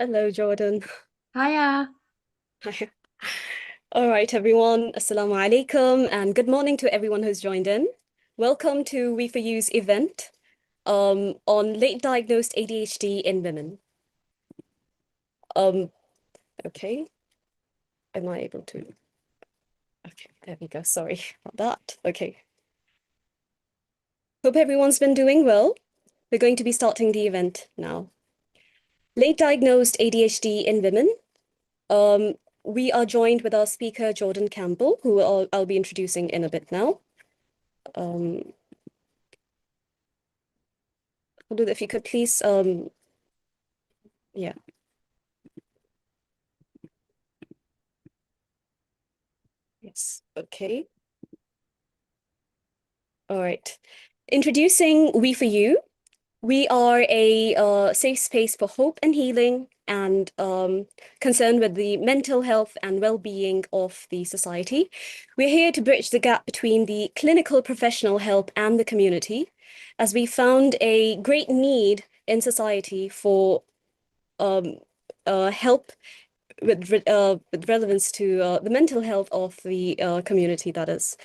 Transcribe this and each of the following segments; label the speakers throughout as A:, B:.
A: Hello, Jordan.
B: Hiya.
A: All right, everyone. Assalamu alaikum, and good morning to everyone who's joined in. Welcome to We For You's event on late diagnosed ADHD in women. Um, okay, am I able to? Okay, there we go. Sorry about that. Okay. Hope everyone's been doing well. We're going to be starting the event now. Late diagnosed ADHD in women. Um, we are joined with our speaker, Jordan Campbell, who I'll be introducing in a bit now. Um, if you could please, yeah, yes, okay. All right. Introducing We For You. We are a safe space for hope and healing and concerned with the mental health and well-being of the society. We're here to bridge the gap between the clinical professional help and the community, as we found a great need in society for um, help with relevance to the mental health of the community, that is.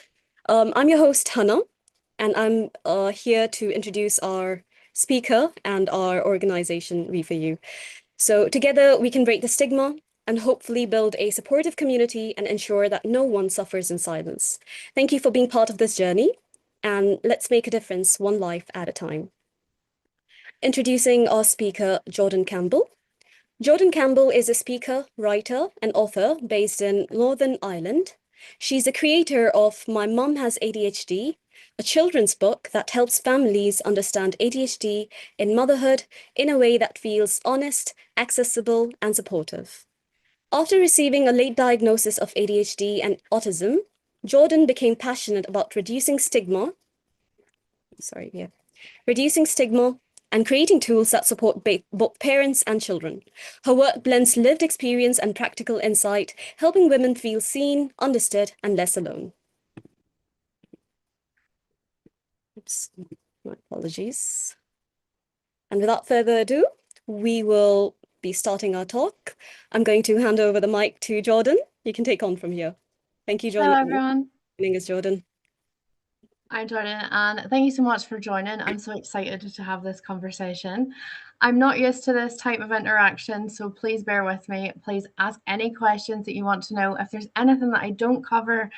A: I'm your host, Hannah, and I'm here to introduce our speaker and our organization, We For You. So together we can break the stigma and hopefully build a supportive community and ensure that no one suffers in silence. Thank you for being part of this journey, and let's make a difference one life at a time. Introducing our speaker, Jordan Campbell. Jordan Campbell is a speaker, writer, and author based in Northern Ireland. She's the creator of My Mum Has ADHD, a children's book that helps families understand ADHD in motherhood in a way that feels honest, accessible, and supportive. After receiving a late diagnosis of ADHD and autism, Jordan became passionate about reducing stigma and creating tools that support both parents and children. Her work blends lived experience and practical insight, helping women feel seen, understood, and less alone. Oops, my apologies. And without further ado, we will be starting our talk. I'm going to hand over the mic to Jordan. You can take on from here. Thank you,
B: Hello,
A: Jordan. My
B: everyone.
A: name is Jordan.
B: I'm Jordan, and thank you so much for joining. I'm so excited to have this conversation. I'm not used to this type of interaction, so please bear with me. Please ask any questions that you want to know. If there's anything that I don't cover,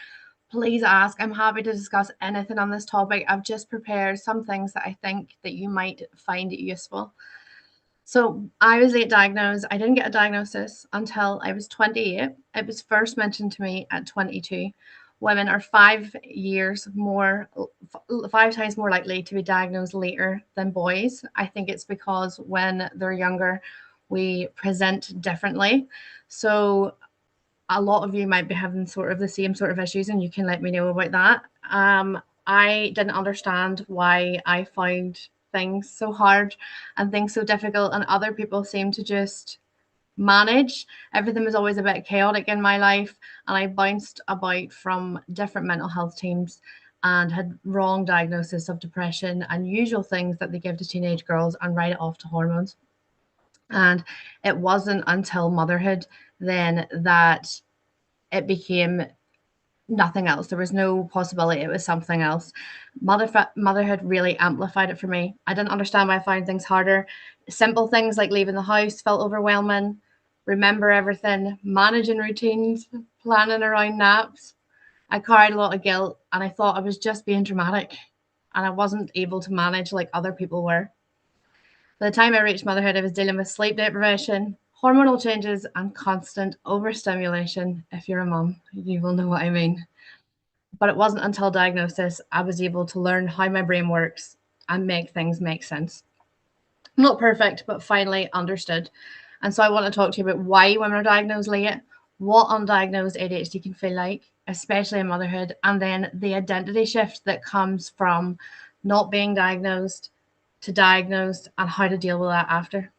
B: please ask. I'm happy to discuss anything on this topic. I've just prepared some things that I think that you might find useful. So I was late diagnosed. I didn't get a diagnosis until I was 28. It was first mentioned to me at 22. Women are 5 years more, 5 times more likely to be diagnosed later than boys. I think it's because when they're younger, we present differently. So a lot of you might be having sort of the same sort of issues, and you can let me know about that. I didn't understand why I found things so hard and things so difficult, and other people seem to just manage. Everything was always a bit chaotic in my life, and I bounced about from different mental health teams and had wrong diagnosis of depression and usual things that they give to teenage girls and write it off to hormones. And it wasn't until motherhood then that it became nothing else. There was no possibility it was something else. Motherhood really amplified it for me. I didn't understand why I found things harder. Simple things like leaving the house felt overwhelming. Remember everything, managing routines, planning around naps. I carried a lot of guilt and I thought I was just being dramatic and I wasn't able to manage like other people were. By the time I reached motherhood, I was dealing with sleep deprivation, hormonal changes, and constant overstimulation. If you're a mum, you will know what I mean. But it wasn't until diagnosis I was able to learn how my brain works and make things make sense. Not perfect, but finally understood. And so I want to talk to you about why women are diagnosed late, what undiagnosed ADHD can feel like, especially in motherhood, and then the identity shift that comes from not being diagnosed to diagnosed and how to deal with that after.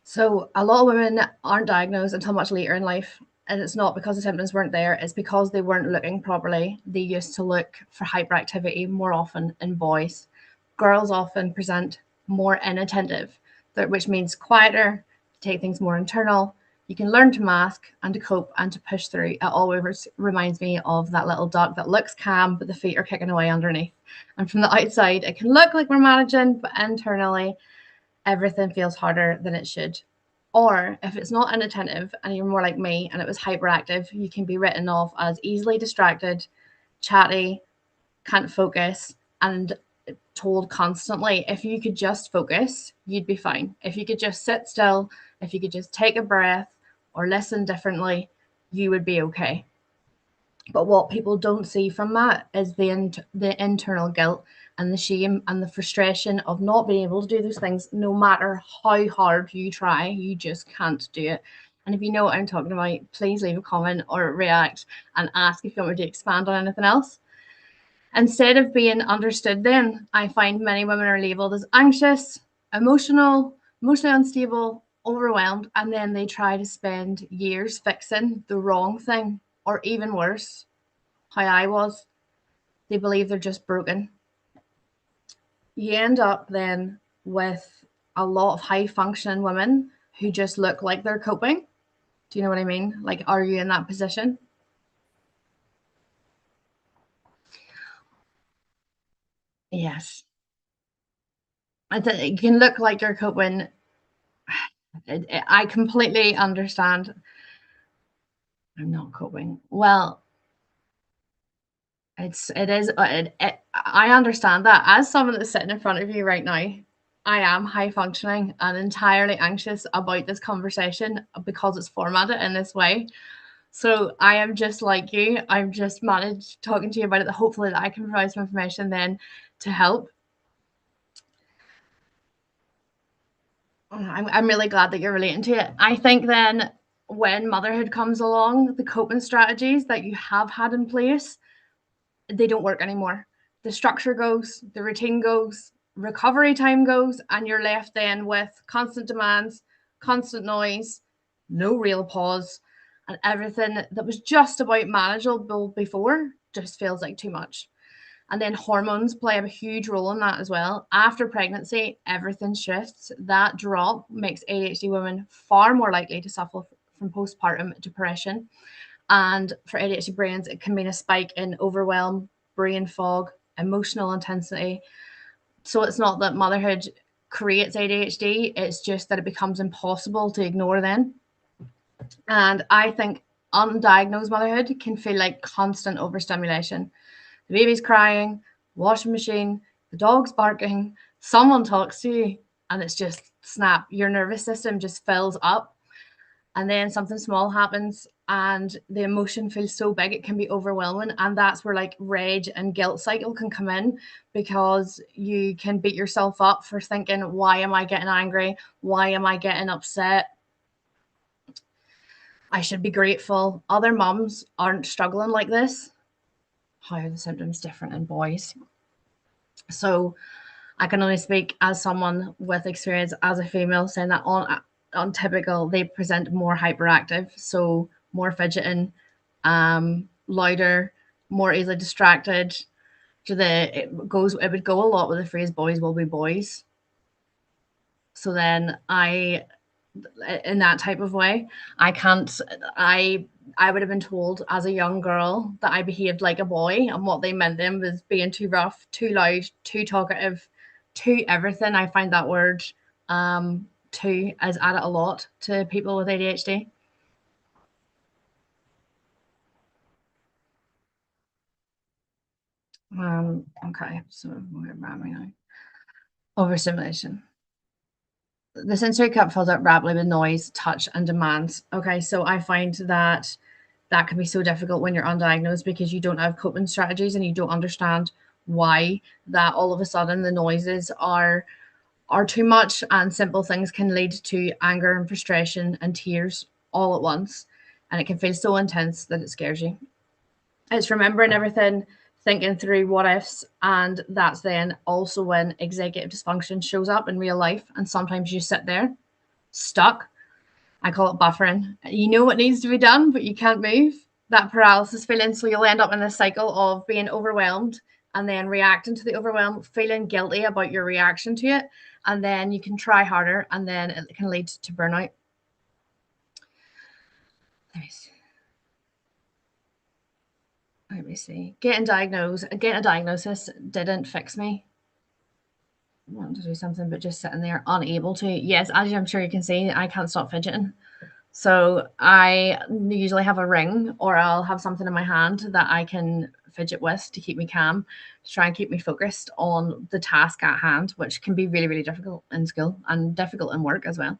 B: So a lot of women aren't diagnosed until much later in life. And it's not because the symptoms weren't there, it's because they weren't looking properly. They used to look for hyperactivity more often in boys. Girls often present more inattentive. which means quieter, take things more internal. You can learn to mask and to cope and to push through. It always reminds me of that little duck that looks calm, but the feet are kicking away underneath. And from the outside, it can look like we're managing, but internally, everything feels harder than it should. Or if it's not inattentive and you're more like me and it was hyperactive, you can be written off as easily distracted, chatty, can't focus, and told constantly, if you could just focus, you'd be fine. If you could just sit still, if you could just take a breath or listen differently, you would be okay. But what people don't see from that is the internal guilt and the shame and the frustration of not being able to do those things, no matter how hard you try, you just can't do it. And if you know what I'm talking about, please leave a comment or react and ask if you want me to expand on anything else. Instead of being understood, then I find many women are labeled as anxious, emotionally unstable, overwhelmed, and then they try to spend years fixing the wrong thing, or even worse, how I was. They believe they're just broken. You end up then with a lot of high functioning women who just look like they're coping. Do you know what I mean? Like, are you in that position? Yes. It can look like you're coping. I completely understand. I'm not coping. Well, it is I understand that. As someone that's sitting in front of you right now, I am high functioning and entirely anxious about this conversation because it's formatted in this way. So I am just like you. I'm just managed talking to you about it. Hopefully that I can provide some information then to help. I'm really glad that you're relating to it. I think then when motherhood comes along, the coping strategies that you have had in place, they don't work anymore. The structure goes, the routine goes, recovery time goes, and you're left then with constant demands, constant noise, no real pause, and everything that was just about manageable before just feels like too much. And then hormones play a huge role in that as well. After pregnancy, everything shifts. That drop makes ADHD women far more likely to suffer from postpartum depression. And for ADHD brains, it can mean a spike in overwhelm, brain fog, emotional intensity. So it's not that motherhood creates ADHD, it's just that it becomes impossible to ignore then. And I think undiagnosed motherhood can feel like constant overstimulation. The baby's crying, washing machine, the dog's barking, someone talks to you, and it's just snap. Your nervous system just fills up, and then something small happens, and the emotion feels so big it can be overwhelming. And that's where like rage and guilt cycle can come in because you can beat yourself up for thinking, why am I getting angry? Why am I getting upset? I should be grateful. Other mums aren't struggling like this. How are the symptoms different in boys? So I can only speak as someone with experience as a female, saying that on typical they present more hyperactive, so more fidgeting, louder, more easily distracted. It would go a lot with the phrase "boys will be boys." So then in that type of way, I can't. I would have been told as a young girl that I behaved like a boy, and what they meant then was being too rough, too loud, too talkative, too everything. I find that word too has added a lot to people with ADHD. Okay, so where am I now? Overstimulation. The sensory cup fills up rapidly with noise, touch, and demands. Okay, so I find that that can be so difficult when you're undiagnosed because you don't have coping strategies and you don't understand why that all of a sudden the noises are too much, and simple things can lead to anger and frustration and tears all at once, and it can feel so intense that it scares you. It's remembering everything, thinking through what ifs, and that's then also when executive dysfunction shows up in real life. And sometimes you sit there stuck. I call it buffering. You know what needs to be done, but you can't move. That paralysis feeling. So you'll end up in this cycle of being overwhelmed and then reacting to the overwhelm, feeling guilty about your reaction to it, and then you can try harder, and then it can lead to burnout. Let me see. Getting a diagnosis didn't fix me. I wanted to do something, but just sitting there unable to. Yes, as I'm sure you can see, I can't stop fidgeting. So I usually have a ring, or I'll have something in my hand that I can fidget with to keep me calm, to try and keep me focused on the task at hand, which can be really, really difficult in school and difficult in work as well.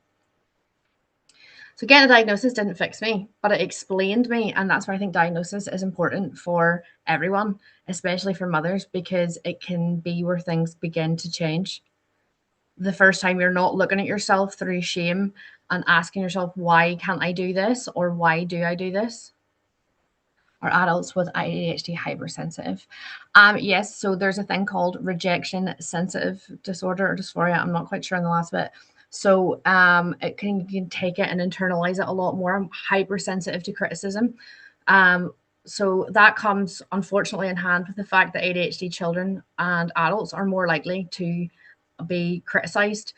B: So getting a diagnosis didn't fix me, but it explained me. And that's why I think diagnosis is important for everyone, especially for mothers, because it can be where things begin to change. The first time you're not looking at yourself through shame and asking yourself, why can't I do this? Or why do I do this? Are adults with ADHD hypersensitive? Yes, so there's a thing called rejection sensitive disorder or dysphoria. I'm not quite sure on the last bit. So you can take it and internalize it a lot more. I'm hypersensitive to criticism. So that comes unfortunately in hand with the fact that ADHD children and adults are more likely to be criticized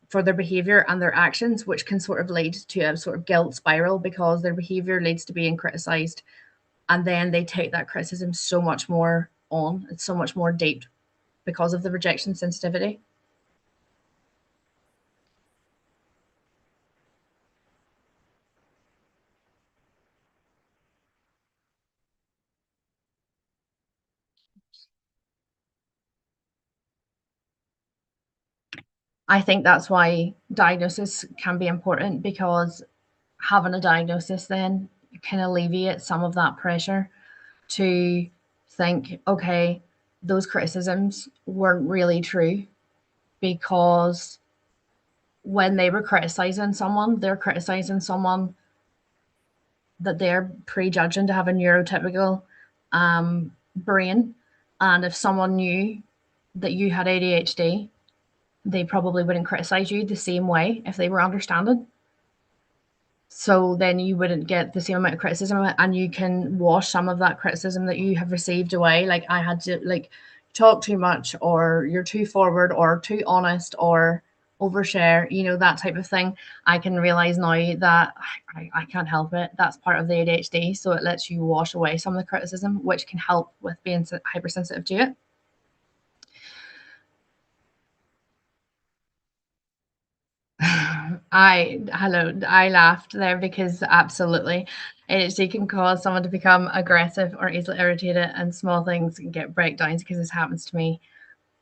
B: for their behavior and their actions, which can sort of lead to a sort of guilt spiral because their behavior leads to being criticized, and then they take that criticism so much more on. It's so much more deep because of the rejection sensitivity. I think that's why diagnosis can be important, because having a diagnosis then can alleviate some of that pressure to think, okay, those criticisms weren't really true, because when they were criticizing someone, they're criticizing someone that they're prejudging to have a neurotypical brain. And if someone knew that you had ADHD, they probably wouldn't criticize you the same way if they were understanding. So then you wouldn't get the same amount of criticism, and you can wash some of that criticism that you have received away. Like, I had to talk too much, or you're too forward, or too honest, or overshare, that type of thing. I can realize now that I can't help it. That's part of the ADHD. So it lets you wash away some of the criticism, which can help with being hypersensitive to it. I laughed there because absolutely, ADHD can cause someone to become aggressive or easily irritated, and small things can get breakdowns, because this happens to me.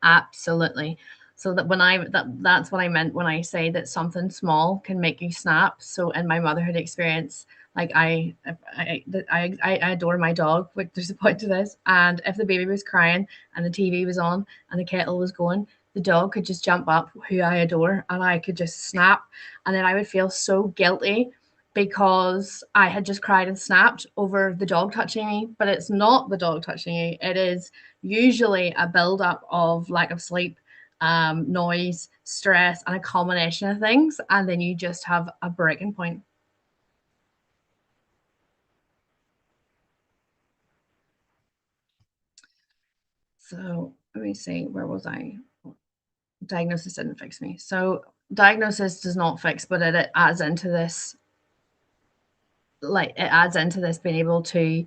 B: Absolutely. So that's what I meant when I say that something small can make you snap. So in my motherhood experience, like I adore my dog, but there's a point to this. And if the baby was crying and the TV was on and the kettle was going, the dog could just jump up, who I adore, and I could just snap. And then I would feel so guilty because I had just cried and snapped over the dog touching me. But it's not the dog touching you. It is usually a buildup of lack of sleep, noise, stress, and a combination of things. And then you just have a breaking point. So let me see, where was I? Diagnosis didn't fix me. So diagnosis does not fix, but it adds into this, being able to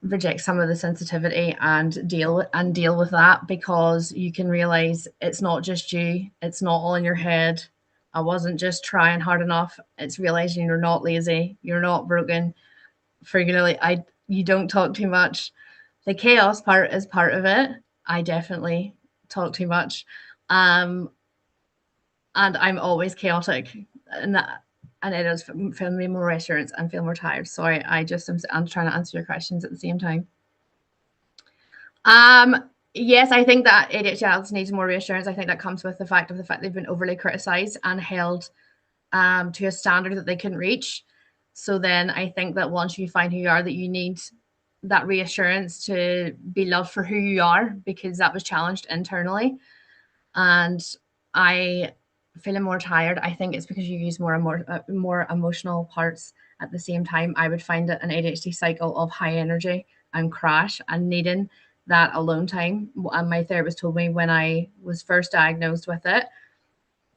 B: reject some of the sensitivity and deal with that, because you can realize it's not just you, it's not all in your head. I wasn't just trying hard enough. It's realizing you're not lazy, you're not broken. Frequently, you don't talk too much. The chaos part is part of it. I definitely talk too much. um and I'm always chaotic, and it does feel me more reassurance and feel more tired. Sorry, I'm trying to answer your questions at the same time. Yes, I think that ADHD adults needs more reassurance. I think that comes with the fact they've been overly criticized and held to a standard that they couldn't reach. So then I think that once you find who you are, that you need that reassurance to be loved for who you are, because that was challenged internally. And I feeling more tired, I think it's because you use more emotional parts at the same time. I would find it an ADHD cycle of high energy and crash and needing that alone time. And my therapist told me when I was first diagnosed with it,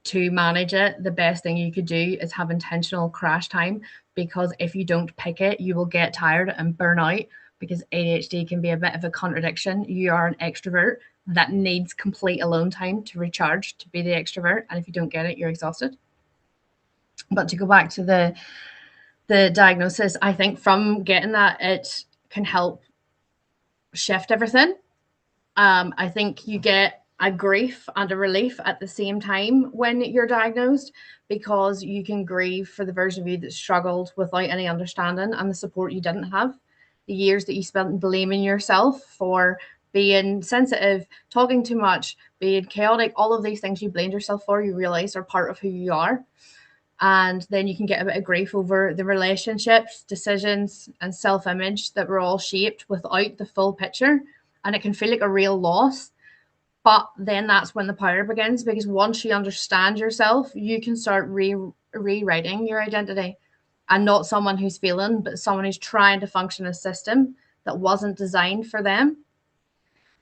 B: to manage it, the best thing you could do is have intentional crash time, because if you don't pick it, you will get tired and burn out, because ADHD can be a bit of a contradiction. You are an extrovert that needs complete alone time to recharge, to be the extrovert, and if you don't get it, you're exhausted. But to go back to the diagnosis, I think from getting that, it can help shift everything. I think you get a grief and a relief at the same time when you're diagnosed, because you can grieve for the version of you that struggled without any understanding and the support you didn't have, the years that you spent blaming yourself for being sensitive, talking too much, being chaotic, all of these things you blamed yourself for, you realize are part of who you are. And then you can get a bit of grief over the relationships, decisions, and self image that were all shaped without the full picture. And it can feel like a real loss. But then that's when the power begins, because once you understand yourself, you can start rewriting your identity, and not someone who's feeling, but someone who's trying to function a system that wasn't designed for them.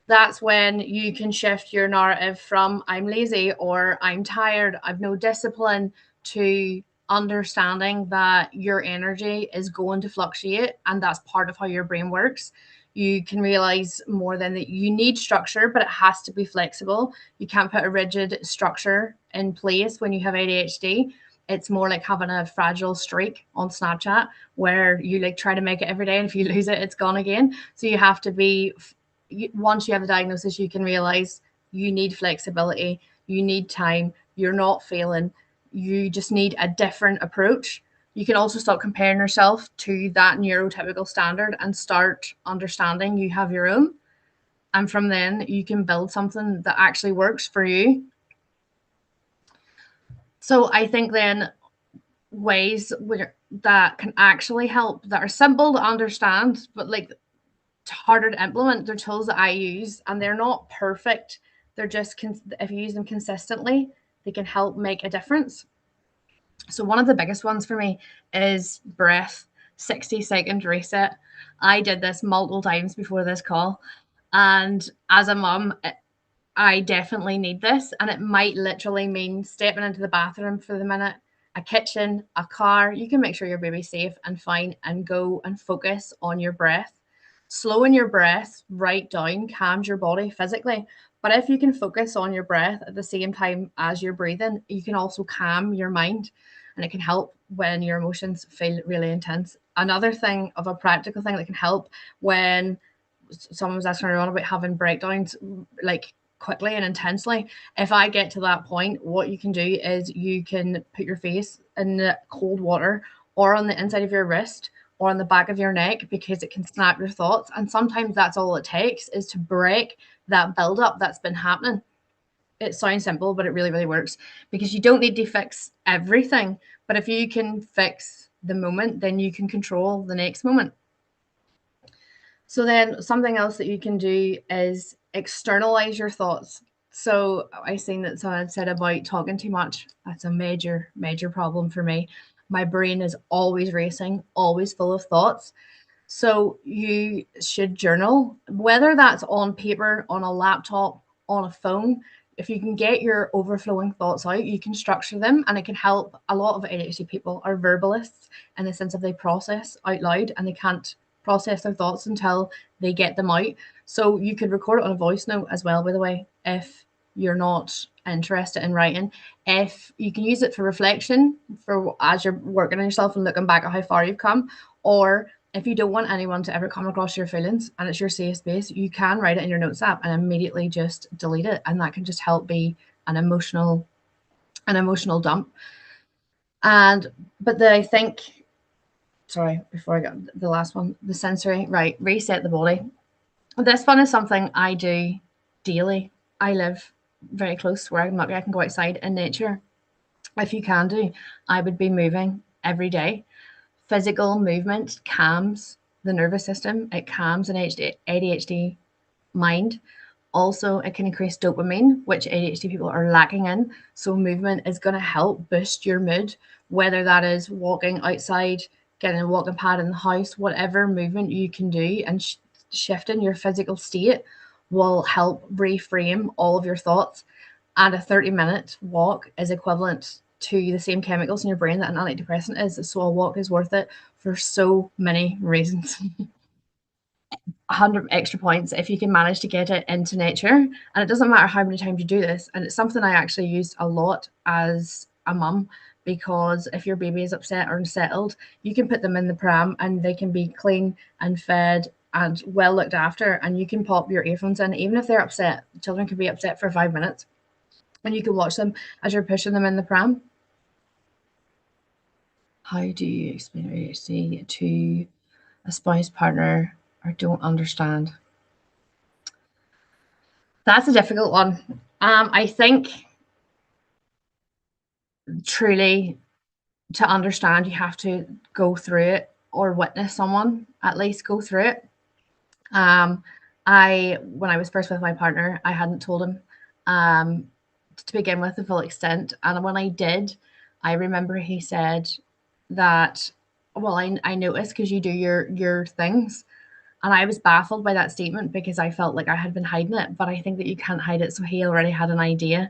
B: That's when you can shift your narrative from I'm lazy or I'm tired, I've no discipline, to understanding that your energy is going to fluctuate, and that's part of how your brain works. You can realize more than that you need structure, but it has to be flexible. You can't put a rigid structure in place when you have ADHD. It's more like having a fragile streak on Snapchat where you like try to make it every day, and if you lose it, it's gone again. So you have to be, once you have the diagnosis, you can realize you need flexibility, you need time, you're not failing, you just need a different approach. You can also stop comparing yourself to that neurotypical standard and start understanding you have your own. And from then, you can build something that actually works for you. So I think then ways that can actually help, that are simple to understand, but like harder to implement, they're tools that I use, and they're not perfect. They're just, if you use them consistently, they can help make a difference. So one of the biggest ones for me is breath, 60-second reset. I did this multiple times before this call. And as a mom, I definitely need this. And it might literally mean stepping into the bathroom for the minute, a kitchen, a car. You can make sure your baby's safe and fine, and go and focus on your breath. Slowing your breath right down calms your body physically. But if you can focus on your breath at the same time as you're breathing, you can also calm your mind, and it can help when your emotions feel really intense. Another thing, of a practical thing that can help when someone was asking around about having breakdowns like quickly and intensely. If I get to that point, what you can do is you can put your face in the cold water, or on the inside of your wrist, or on the back of your neck, because it can snap your thoughts. And sometimes that's all it takes, is to break that buildup that's been happening. It sounds simple, but it really, really works, because you don't need to fix everything. But if you can fix the moment, then you can control the next moment. So then something else that you can do is externalize your thoughts. So I seen that someone said about talking too much. That's a major, major problem for me. My brain is always racing, always full of thoughts. So you should journal, whether that's on paper, on a laptop, on a phone. If you can get your overflowing thoughts out, you can structure them, and it can help. A lot of ADHD people are verbalists, in the sense of they process out loud, and they can't process their thoughts until they get them out. So you could record it on a voice note as well, by the way, if you're not interested in writing. If you can use it for reflection, for as you're working on yourself and looking back at how far you've come, or if you don't want anyone to ever come across your feelings and it's your safe space, you can write it in your notes app and immediately just delete it. And that can just help be an emotional dump. And I think, sorry, before I got the last one, the sensory, right, reset the body. This one is something I do daily. I live very close to where I'm lucky I can go outside in nature. If you can do, I would be moving every day. Physical movement calms the nervous system. It calms an ADHD mind. Also, it can increase dopamine, which ADHD people are lacking in. So movement is going to help boost your mood, whether that is walking outside, getting a walking pad in the house, whatever movement you can do, and shifting your physical state will help reframe all of your thoughts. And a 30-minute walk is equivalent to the same chemicals in your brain that an antidepressant is. So a walk is worth it for so many reasons. 100 extra points if you can manage to get it into nature. And it doesn't matter how many times you do this. And it's something I actually used a lot as a mum, because if your baby is upset or unsettled, you can put them in the pram and they can be clean and fed and well looked after. And you can pop your earphones in, even if they're upset. Children can be upset for 5 minutes, and you can watch them as you're pushing them in the pram. How do you explain ADHD to a spouse, partner, or don't understand? That's a difficult one. I think truly to understand, you have to go through it or witness someone at least go through it. Um, when I was first with my partner, I hadn't told him um, to begin with the full extent, and when I did, I remember he said that, well, I noticed because you do your things. And I was baffled by that statement because I felt like I had been hiding it, but I think that you can't hide it. So he already had an idea.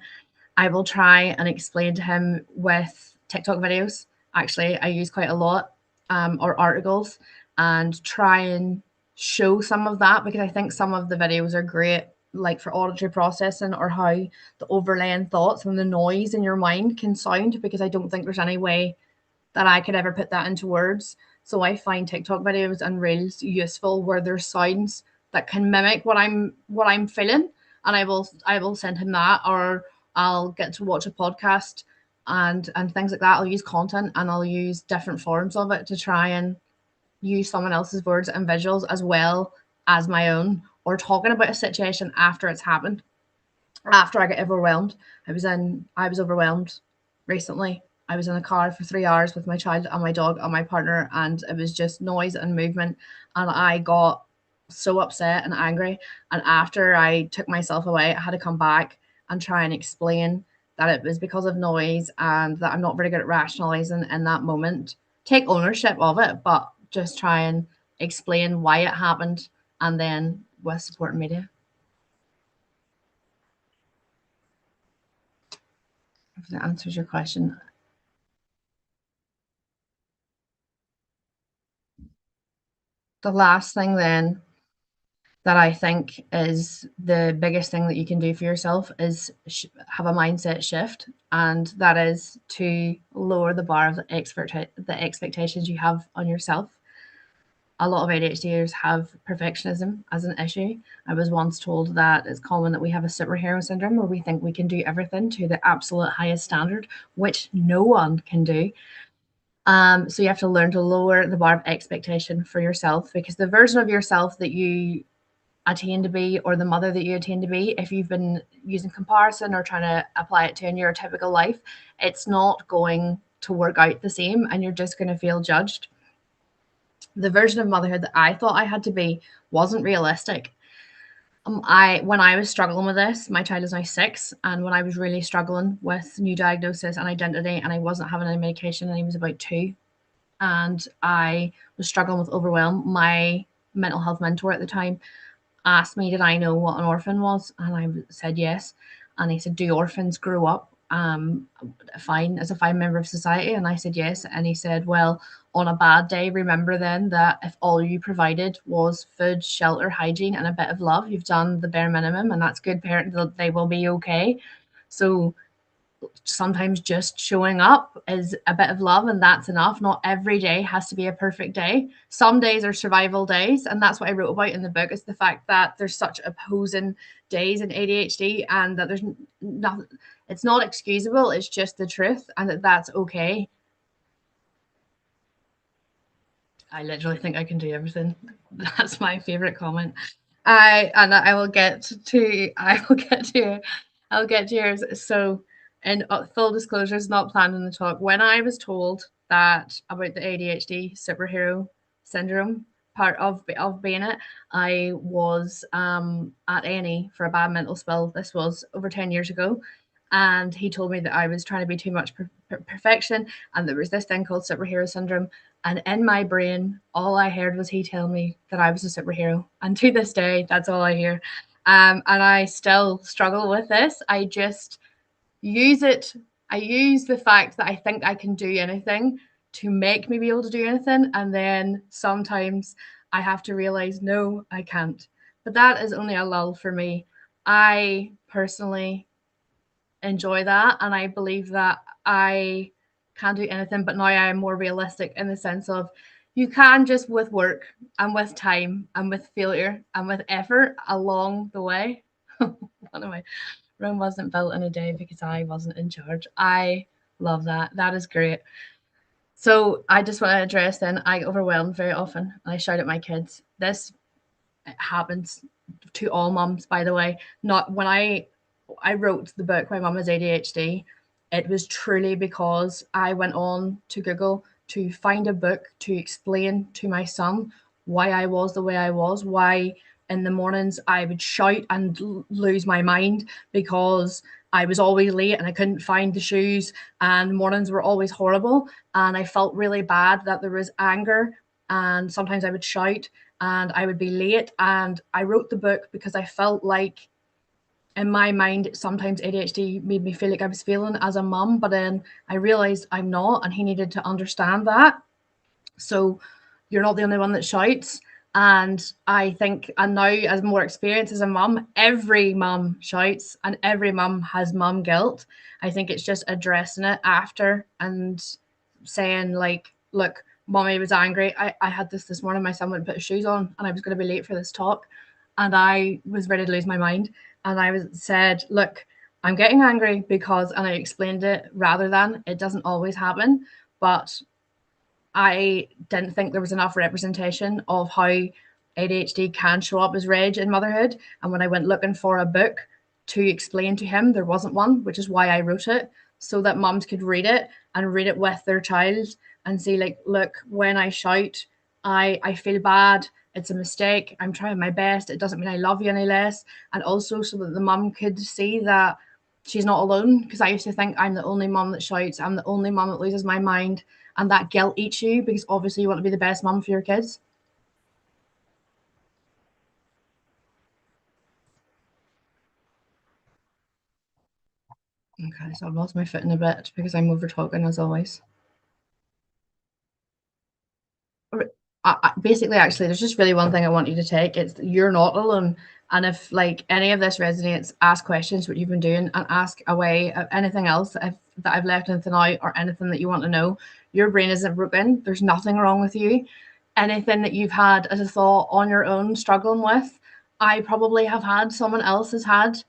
B: I will try and explain to him with TikTok videos. Actually, I use quite a lot, or articles, and try and show some of that, because I think some of the videos are great, like for auditory processing, or how the overlaying thoughts and the noise in your mind can sound, because I don't think there's any way that I could ever put that into words. So I find TikTok videos and reels useful where there's sounds that can mimic what I'm feeling, and I will send him that, or I'll get to watch a podcast and things like that. I'll use content and I'll use different forms of it to try and use someone else's words and visuals as well as my own, or talking about a situation after it's happened, after I get overwhelmed. I was overwhelmed recently. I was in a car for 3 hours with my child and my dog and my partner, and it was just noise and movement. And I got so upset and angry. And after I took myself away, I had to come back and try and explain that it was because of noise and that I'm not very good at rationalizing in that moment. Take ownership of it, but just try and explain why it happened, and then with support media. If that answers your question. The last thing then that I think is the biggest thing that you can do for yourself is have a mindset shift, and that is to lower the bar of the expectations you have on yourself. A lot of ADHDers have perfectionism as an issue. I was once told that it's common that we have a superhero syndrome, where we think we can do everything to the absolute highest standard, which no one can do. So you have to learn to lower the bar of expectation for yourself, because the version of yourself that you attain to be, or the mother that you attain to be, if you've been using comparison or trying to apply it to a neurotypical life, it's not going to work out the same, and you're just going to feel judged. The version of motherhood that I thought I had to be wasn't realistic. I When I was struggling with this, my child is now 6, and when I was really struggling with new diagnosis and identity, and I wasn't having any medication, and he was about 2, and I was struggling with overwhelm, my mental health mentor at the time asked me, did I know what an orphan was? And I said yes. And he said, do orphans grow up fine as a fine member of society? And I said yes. And he said, well, on a bad day, remember then that if all you provided was food, shelter, hygiene, and a bit of love, you've done the bare minimum, and that's good parenting. They will be okay. So sometimes just showing up is a bit of love, and that's enough. Not every day has to be a perfect day. Some days are survival days, and that's what I wrote about in the book, is the fact that there's such opposing days in ADHD, and that there's nothing, it's not excusable, it's just the truth, and that's okay. I literally think I can do everything. That's my favorite comment. I will get to I'll get to yours. So, and full disclosure, is not planned in the talk. When I was told that about the ADHD superhero syndrome part of being it, I was at A&E for a bad mental spill. This was over 10 years ago, and he told me that I was trying to be too much perfection, and there was this thing called superhero syndrome. And in my brain, all I heard was he telling me that I was a superhero. And to this day, that's all I hear. And I still struggle with this. I just use it. I use the fact that I think I can do anything to make me be able to do anything. And then sometimes I have to realize, no, I can't. But that is only a lull for me. I personally enjoy that. And I believe that I can't do anything. But now I am more realistic in the sense of you can just with work and with time and with failure and with effort along the way. Anyway, Rome wasn't built in a day because I wasn't in charge. I love that. That is great. So I just want to address then I get overwhelmed very often and I shout at my kids. This happens to all mums, by the way. Not when I wrote the book My Mum has ADHD, it was truly because I went on to Google to find a book to explain to my son why I was the way I was, why in the mornings I would shout and lose my mind because I was always late and I couldn't find the shoes and mornings were always horrible and I felt really bad that there was anger and sometimes I would shout and I would be late. And I wrote the book because I felt like in my mind, sometimes ADHD made me feel like I was failing as a mum, but then I realized I'm not, and he needed to understand that. So you're not the only one that shouts. And I think, and now as more experience as a mum, every mum shouts and every mum has mum guilt. I think it's just addressing it after and saying, like, look, mommy was angry. I had this morning. My son wouldn't put his shoes on and I was going to be late for this talk. And I was ready to lose my mind. And I was said, look, I'm getting angry because, and I explained it rather than it doesn't always happen, but I didn't think there was enough representation of how ADHD can show up as rage in motherhood. And when I went looking for a book to explain to him, there wasn't one, which is why I wrote it so that mums could read it and read it with their child and see, like, look, when I shout, I feel bad. It's a mistake. I'm trying my best. It doesn't mean I love you any less. And also so that the mum could see that she's not alone. Because I used to think I'm the only mum that shouts. I'm the only mum that loses my mind and that guilt eats you because obviously you want to be the best mum for your kids. Okay, so I've lost my foot in a bit because I'm over talking as always. Basically, actually, there's just really one thing I want you to take. It's you're not alone. And if like any of this resonates, ask questions what you've been doing and ask away anything else that I've left anything out or anything that you want to know. Your brain isn't broken. There's nothing wrong with you. Anything that you've had as a thought on your own struggling with, I probably have had, someone else has had,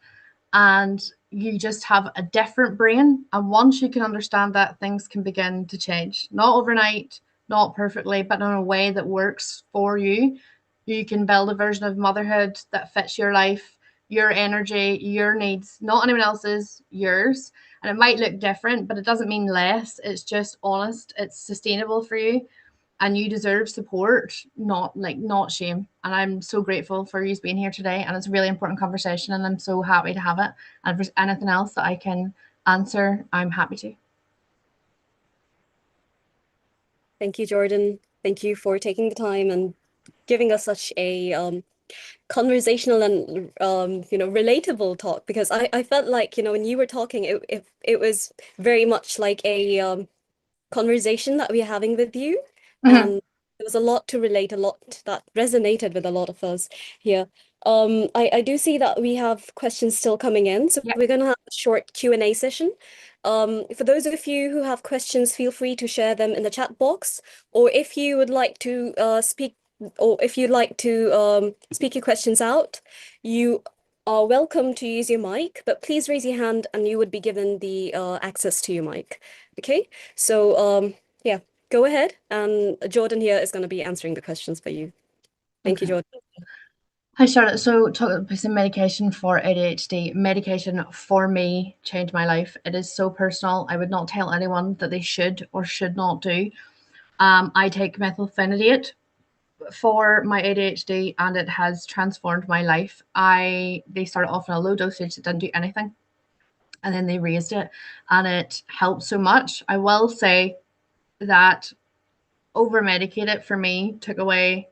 B: and you just have a different brain. And once you can understand that, things can begin to change. Not overnight, not perfectly, but in a way that works for you. You can build a version of motherhood that fits your life, your energy, your needs, not anyone else's, yours. And it might look different, but it doesn't mean less. It's just honest, it's sustainable for you and you deserve support, not shame. And I'm so grateful for you being here today. And it's a really important conversation, and I'm so happy to have it. And if there's anything else that I can answer, I'm happy to.
A: Thank you, Jordan. Thank you for taking the time and giving us such a conversational and relatable talk, because I felt like, when you were talking, it was very much like a conversation that we're having with you.
B: Mm-hmm.
A: And there was a lot to relate, a lot that resonated with a lot of us here. I do see that we have questions still coming in, so
B: Yeah.
A: we're going to have a short Q&A session. For those of you who have questions, feel free to share them in the chat box, or if you would like to speak, or if you'd like to speak your questions out, you are welcome to use your mic, but please raise your hand and you would be given the access to your mic. Okay, so yeah, go ahead. And Jordan here is going to be answering the questions for you. Thank you,
B: Okay.
A: Jordan.
B: Hi, Charlotte. So, talk about some medication for ADHD. Medication for me changed my life. It is so personal. I would not tell anyone that they should or should not do. I take methylphenidate for my ADHD and it has transformed my life. They started off in a low dosage that didn't do anything and then they raised it and it helped so much. I will say that over medicate it for me took away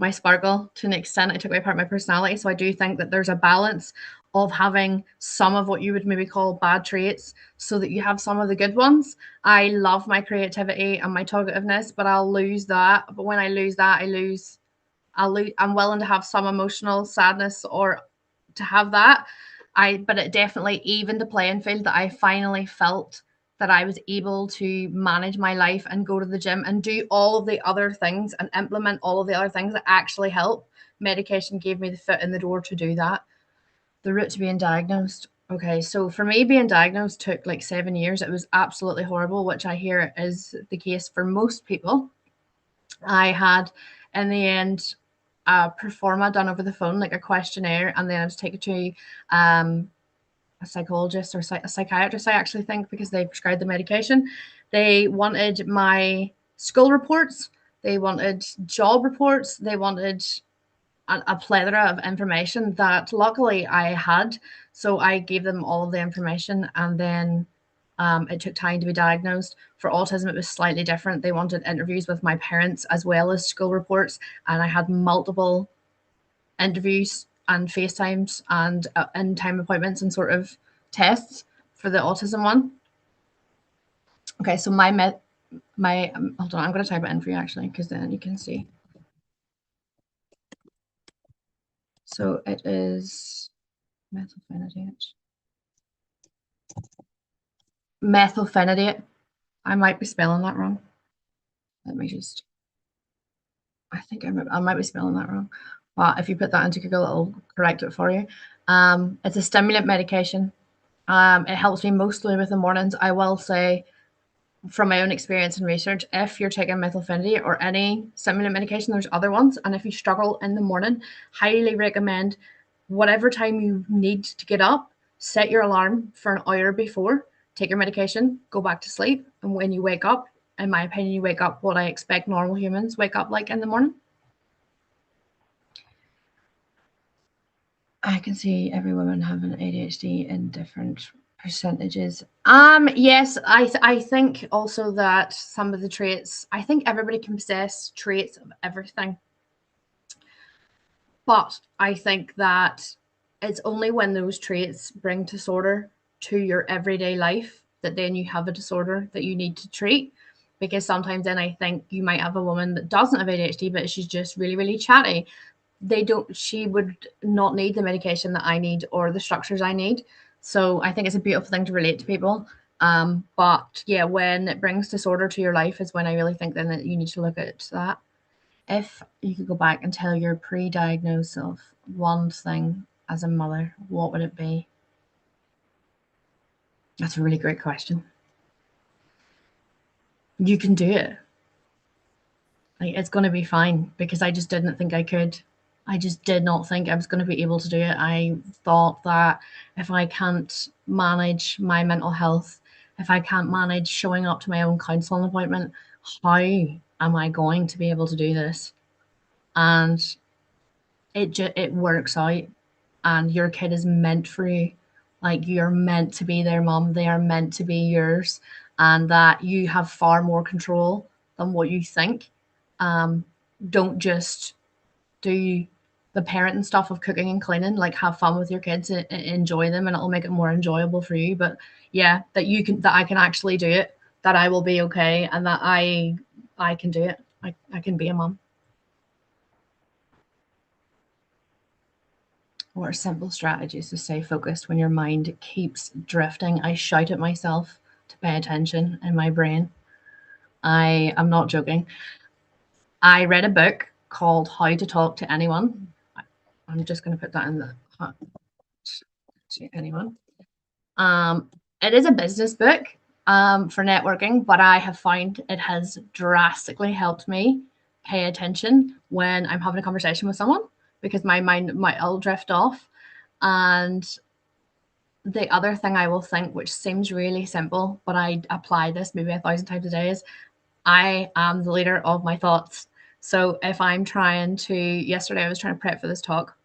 B: my sparkle to an extent. It took away part of my personality. So I do think that there's a balance of having some of what you would maybe call bad traits so that you have some of the good ones. I love my creativity and my talkativeness, but I'll lose that. But when I lose that, I'm willing to have some emotional sadness or to have that. But it definitely evened the playing field that I finally felt that I was able to manage my life and go to the gym and do all of the other things and implement all of the other things that actually help. Medication gave me the foot in the door to do that. The route to being diagnosed. Okay, so for me, being diagnosed took like 7 years. It was absolutely horrible, which I hear is the case for most people. I had, in the end, a performa done over the phone, like a questionnaire, and then I was taken to a psychologist or a psychiatrist, I actually think, because they prescribed the medication. They wanted my school reports, they wanted job reports, they wanted a plethora of information that luckily I had. So I gave them all of the information, and then it took time to be diagnosed. For autism, it was slightly different. They wanted interviews with my parents as well as school reports, and I had multiple interviews and FaceTimes and in-time appointments and sort of tests for the autism one. Okay, so my hold on, I'm going to type it in for you actually, because then you can see. So it is methylphenidate. Methylphenidate. I might be spelling that wrong. Let me just. I think I might be spelling that wrong. But if you put that into Google, it'll correct it for you. It's a stimulant medication. It helps me mostly with the mornings. I will say, from my own experience and research, if you're taking methylphenidate or any stimulant medication, there's other ones. And if you struggle in the morning, highly recommend whatever time you need to get up, set your alarm for an hour before, take your medication, go back to sleep. And when you wake up, in my opinion, you wake up what I expect normal humans wake up like in the morning. I can see every woman having ADHD in different percentages. Yes, I think also that some of the traits, I think everybody can possess traits of everything. But I think that it's only when those traits bring disorder to your everyday life that then you have a disorder that you need to treat. Because sometimes then I think you might have a woman that doesn't have ADHD, but she's just really, really chatty. She would not need the medication that I need or the structures I need. So I think it's a beautiful thing to relate to people. But yeah, when it brings disorder to your life is when I really think then that you need to look at that. If you could go back and tell your pre-diagnosed self one thing as a mother, what would it be? That's a really great question. You can do it. Like, it's going to be fine, because I just didn't think I could. I just did not think I was going to be able to do it. I thought that if I can't manage my mental health, if I can't manage showing up to my own counselling appointment, how am I going to be able to do this? And it works out, and your kid is meant for you. Like, you're meant to be their mom. They are meant to be yours, and that you have far more control than what you think. Don't just do the parenting stuff of cooking and cleaning. Like, have fun with your kids and enjoy them, and it'll make it more enjoyable for you. But yeah, that I can actually do it, that I will be okay, and that I can do it. I can be a mom. Or simple strategies to stay focused when your mind keeps drifting. I shout at myself to pay attention in my brain. I am not joking. I read a book called How to Talk to Anyone. I'm just going to put that in the to anyone. It is a business book for networking, but I have found it has drastically helped me pay attention when I'm having a conversation with someone, because my mind might all drift off. And the other thing I will think, which seems really simple, but I apply this maybe 1,000 times a day, is I am the leader of my thoughts. So if I'm trying to, yesterday I was trying to prep for this talk,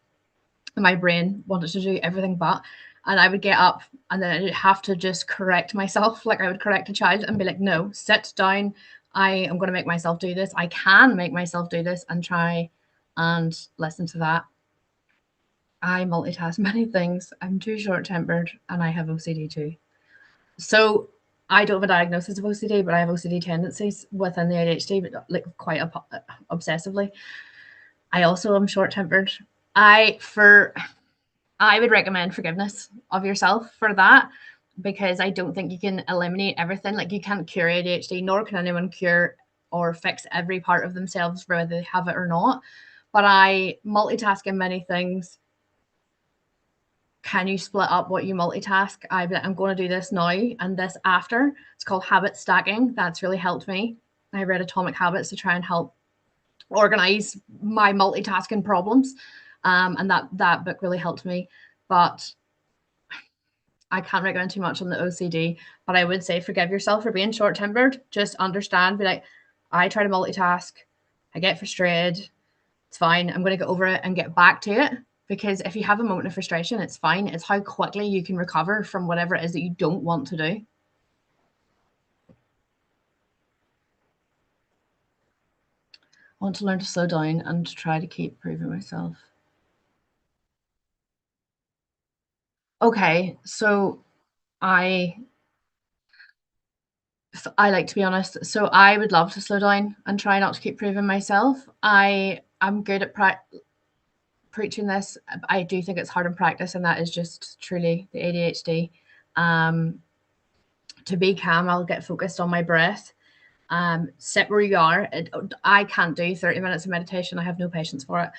B: and my brain wanted to do everything but, and I would get up and then I'd have to just correct myself. Like, I would correct a child and be like, no, sit down. I am going to make myself do this. I can make myself do this, and try and listen to that. I multitask many things. I'm too short-tempered and I have OCD too. So I don't have a diagnosis of OCD, but I have OCD tendencies within the ADHD, but like quite obsessively. I also am short-tempered. I would recommend forgiveness of yourself for that, because I don't think you can eliminate everything. Like, you can't cure ADHD, nor can anyone cure or fix every part of themselves, whether they have it or not. But I multitask in many things. Can you split up what you multitask? I'm going to do this now and this after. It's called habit stacking. That's really helped me. I read Atomic Habits to try and help organize my multitasking problems. And that book really helped me. But I can't recommend too much on the OCD, but I would say forgive yourself for being short tempered. Just understand, be like, I try to multitask, I get frustrated. It's fine. I'm going to get over it and get back to it. Because if you have a moment of frustration, it's fine. It's how quickly you can recover from whatever it is that you don't want to do. I want to learn to slow down and try to keep proving myself. Okay, so I like to be honest. So I would love to slow down and try not to keep proving myself. I'm good at preaching this. I do think it's hard in practice, and that is just truly the ADHD. To be calm, I'll get focused on my breath. Sit where you are. I can't do 30 minutes of meditation. I have no patience for it,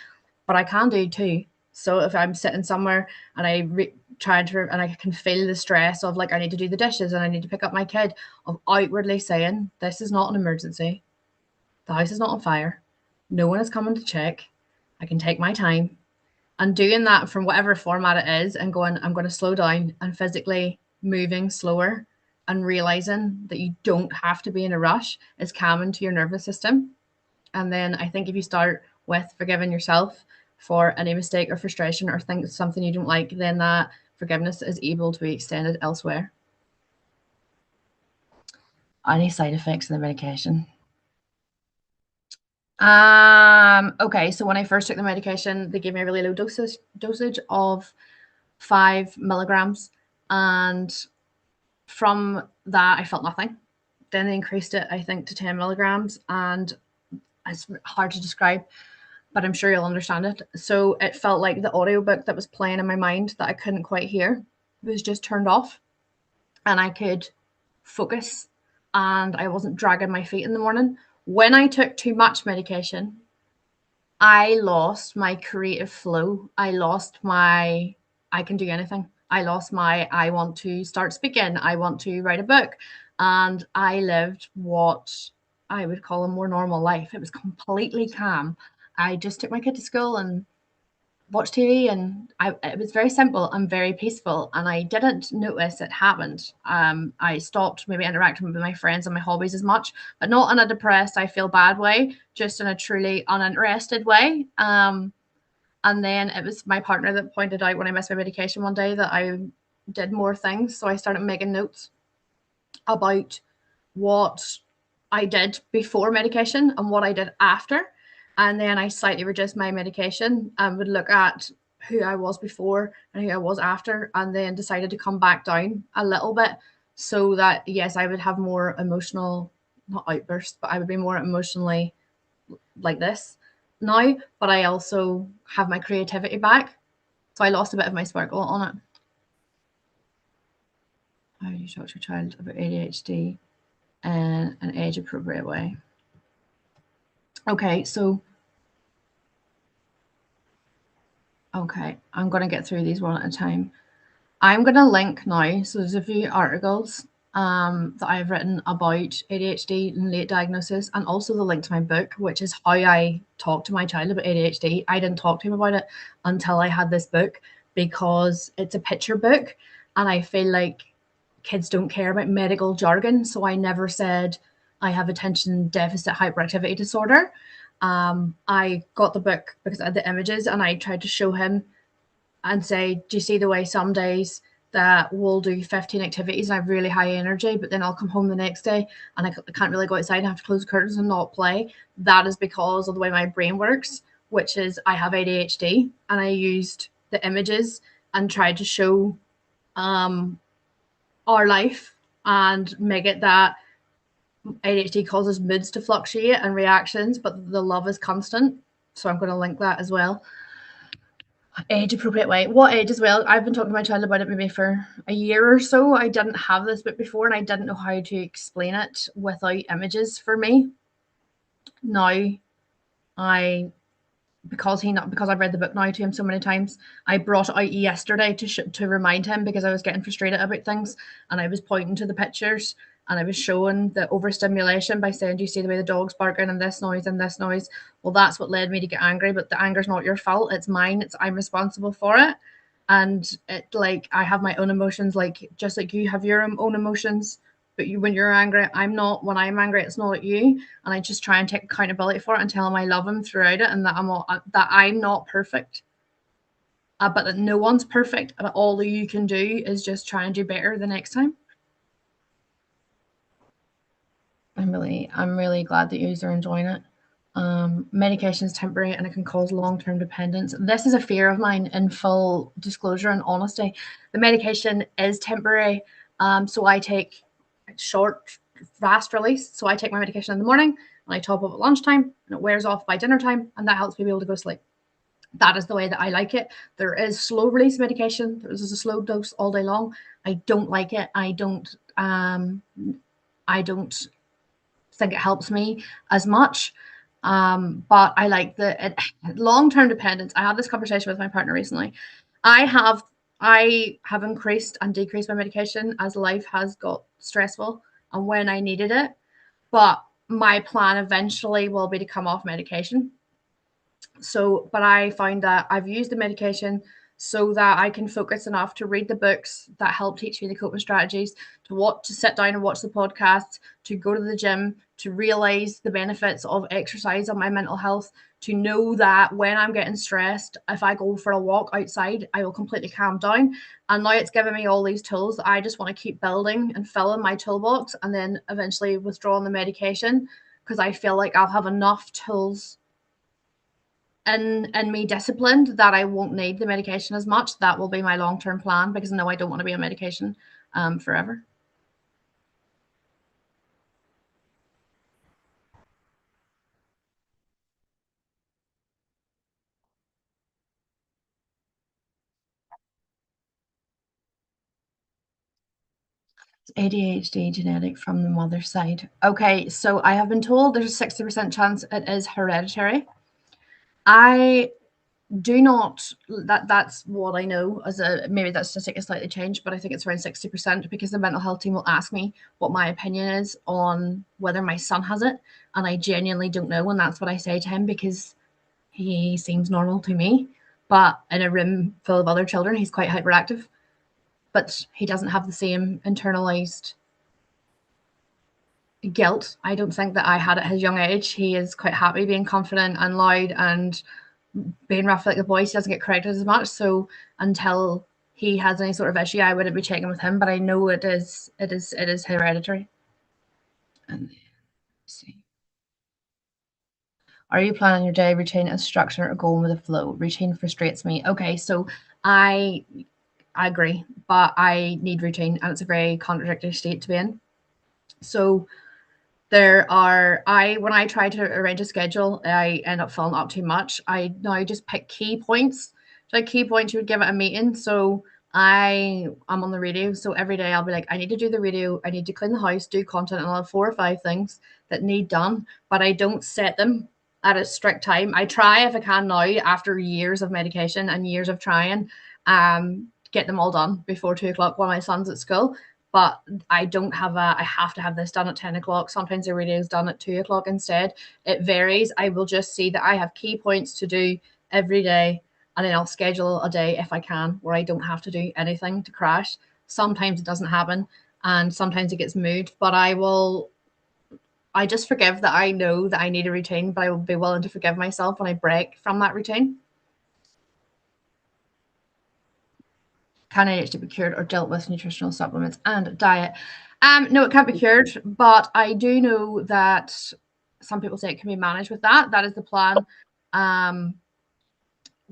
B: but I can do 2. So if I'm sitting somewhere and and I can feel the stress of, like, I need to do the dishes and I need to pick up my kid, of outwardly saying, this is not an emergency. The house is not on fire. No one is coming to check. I can take my time. And doing that from whatever format it is, and going, I'm going to slow down, and physically moving slower and realizing that you don't have to be in a rush is calming to your nervous system. And then I think if you start with forgiving yourself for any mistake or frustration or think something you don't like, then that forgiveness is able to be extended elsewhere. Any side effects of the medication? Okay, so when I first took the medication, they gave me a really low dosage of 5 milligrams, and from that I felt nothing. Then they increased it, I think, to 10 milligrams, and it's hard to describe, but I'm sure you'll understand it. So it felt like the audiobook that was playing in my mind that I couldn't quite hear was just turned off, and I could focus, and I wasn't dragging my feet in the morning. When I took too much medication, I lost my creative flow. I lost my I can do anything. I lost my I want to start speaking. I want to write a book. And I lived what I would call a more normal life. It was completely calm. I just took my kid to school and watch TV, and it was very simple and very peaceful, and I didn't notice it happened. I stopped maybe interacting with my friends and my hobbies as much, but not in a depressed, I feel bad way, just in a truly uninterested way. And then it was my partner that pointed out when I missed my medication one day that I did more things. So I started making notes about what I did before medication and what I did after. And then I slightly reduced my medication and would look at who I was before and who I was after, and then decided to come back down a little bit so that, yes, I would have more emotional, not outbursts, but I would be more emotionally like this now. But I also have my creativity back. So I lost a bit of my sparkle on it. How do you talk to your child about ADHD in an age appropriate way? Okay, so I'm going to get through these one at a time. I'm going to link now. So there's a few articles that I've written about ADHD and late diagnosis, and also the link to my book, which is how I talk to my child about ADHD. I didn't talk to him about it until I had this book, because it's a picture book, and I feel like kids don't care about medical jargon. So I never said I have attention deficit hyperactivity disorder. I got the book because I had the images, and I tried to show him and say, do you see the way some days that we'll do 15 activities and I have really high energy, but then I'll come home the next day and I can't really go outside and have to close the curtains and not play? That is because of the way my brain works. which is I have ADHD, and I used the images and tried to show our life and make it that ADHD causes moods to fluctuate and reactions, but the love is constant. So I'm going to link that as well. Age appropriate way. What age as well? I've been talking to my child about it maybe for a year or so. I didn't have this book before and I didn't know how to explain it without images for me. Now I because I've read the book now to him so many times, I brought it out yesterday to remind him because I was getting frustrated about things, and I was pointing to the pictures and I was showing the overstimulation by saying, "Do you see the way the dog's barking and this noise and this noise?" Well, that's what led me to get angry, but the anger's not your fault; it's mine. I'm responsible for it, and like I have my own emotions, like just like you have your own emotions. But when you're angry, I'm not. When I'm angry, it's not at you, and I just try and take accountability for it and tell him I love him throughout it, and that I'm not perfect, but that no one's perfect, and all that you can do is just try and do better the next time. I'm really glad that you are enjoying it. Medication is temporary and it can cause long-term dependence. This is a fear of mine, in full disclosure and honesty. The medication is temporary, so I take short, fast release. So I take my medication in the morning and I top up at lunchtime, and it wears off by dinner time, and that helps me be able to go to sleep. That is the way that I like it. There is slow release medication. There is a slow dose all day long. I don't like it. I don't think it helps me as much. But I like the long-term dependence. I had this conversation with my partner recently. I have increased and decreased my medication as life has got stressful and when I needed it. But my plan eventually will be to come off medication. So, but I find that I've used the medication so that I can focus enough to read the books that help teach me the coping strategies, to sit down and watch the podcasts, to go to the gym, to realize the benefits of exercise on my mental health, to know that when I'm getting stressed, if I go for a walk outside, I will completely calm down. And now it's given me all these tools that I just want to keep building and filling my toolbox, and then eventually withdrawing the medication, because I feel like I'll have enough tools and me disciplined that I won't need the medication as much. That will be my long-term plan, because no, I don't want to be on medication forever. ADHD genetic from the mother's side. Okay, so I have been told there's a 60% chance it is hereditary. I do not that's what I know. As a maybe that statistic is slightly changed, but I think it's around 60%, because the mental health team will ask me what my opinion is on whether my son has it, and I genuinely don't know, and that's what I say to him, because he seems normal to me, but in a room full of other children he's quite hyperactive, but he doesn't have the same internalized guilt. I don't think that I had at his young age. He is quite happy being confident and loud and being rough like the boys. He doesn't get corrected as much. So until he has any sort of issue, I wouldn't be checking with him. But I know it is hereditary. And see. Are you planning your day routine as structure or going with the flow? Routine frustrates me. Okay, so I I agree, but I need routine, and it's a very contradictory state to be in. So when I try to arrange a schedule, I end up filling up too much. I now just pick key points. So key points you would give at a meeting. So I'm on the radio. So every day I'll be like, I need to do the radio, I need to clean the house, do content, and I'll have 4 or 5 things that need done, but I don't set them at a strict time. I try if I can now, after years of medication and years of trying, get them all done before 2 o'clock while my son's at school. But I have to have this done at 10 o'clock. Sometimes the radio is done at 2 o'clock instead. It varies. I will just see that I have key points to do every day, and then I'll schedule a day if I can where I don't have to do anything to crash. Sometimes it doesn't happen, and sometimes it gets moved, but I just forgive that I know that I need a routine, but I will be willing to forgive myself when I break from that routine. Can ADHD be cured or dealt with nutritional supplements and diet? No, it can't be cured, but I do know that some people say it can be managed with that. That is the plan.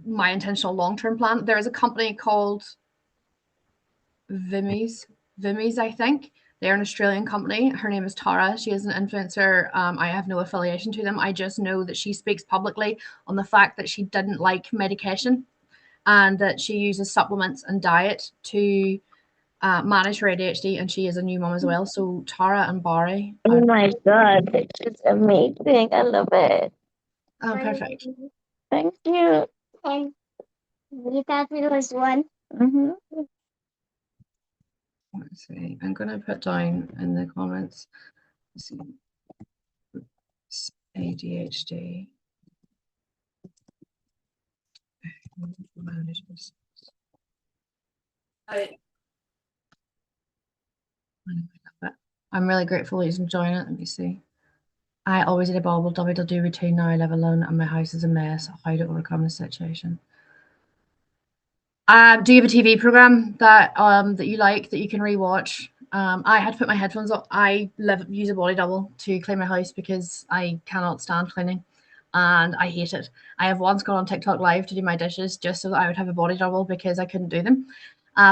B: my intentional long-term plan. There is a company called Vimmy's, I think. They're an Australian company. Her name is Tara. She is an influencer. I have no affiliation to them. I just know that she speaks publicly on the fact that she didn't like medication and that she uses supplements and diet to manage her ADHD. And she is a new mom as well. So Tara and Barry.
C: Oh my God, this is amazing. I love it.
B: Oh, perfect.
C: Thank you. And you thought it was one. Mm-hmm.
B: Let's see. I'm going to put down in the comments. Let's see. ADHD. I'm really grateful he's enjoying it. Let me see. I always did a bobble double routine. Now I live alone and my house is a mess. How to overcome the situation? Do you have a TV program that you like that you can rewatch? I had to put my headphones up. I use a body double to clean my house because I cannot stand cleaning, and I hate it. I have once gone on TikTok live to do my dishes just so that I would have a body double because I couldn't do them.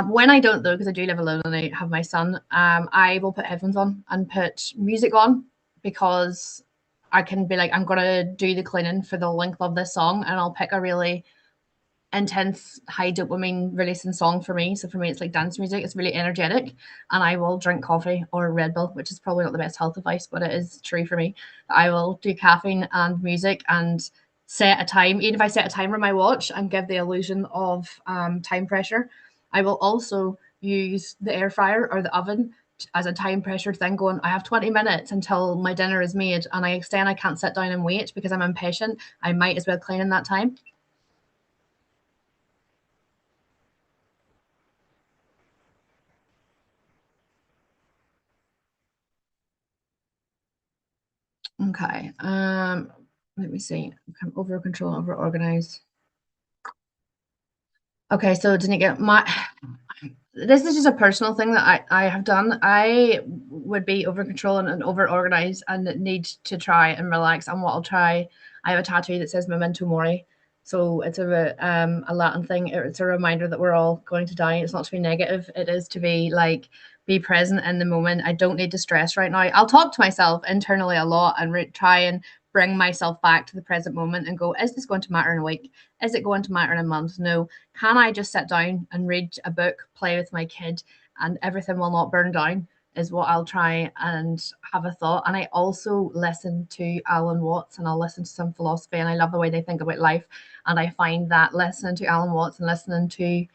B: When I don't though, because I do live alone and I have my son, I will put headphones on and put music on because I can be like, I'm gonna do the cleaning for the length of this song, and I'll pick a really intense high dopamine releasing song for me. So for me, it's like dance music. It's really energetic, and I will drink coffee or Red Bull, which is probably not the best health advice, but it is true for me. I will do caffeine and music and set a time. Even if I set a timer on my watch and give the illusion of time pressure, I will also use the air fryer or the oven as a time pressure thing going, I have 20 minutes until my dinner is made, and I extend, I can't sit down and wait because I'm impatient. I might as well clean in that time. Okay. Let me see. I'm over control, over organized. Okay, so didn't get my this is just a personal thing that I have done. I would be over controlling and over organized and need to try and relax. And what I'll try, I have a tattoo that says Memento Mori. So it's a Latin thing. It's a reminder that we're all going to die. It's not to be negative. It is to be like be present in the moment. I don't need to stress right now. I'll talk to myself internally a lot and try and bring myself back to the present moment and go, is this going to matter in a week? Is it going to matter in a month? No. Can I just sit down and read a book, play with my kid, and everything will not burn down? Is what I'll try and have a thought. And I also listen to Alan Watts and I'll listen to some philosophy, and I love the way they think about life. And I find that listening to Alan Watts and listening to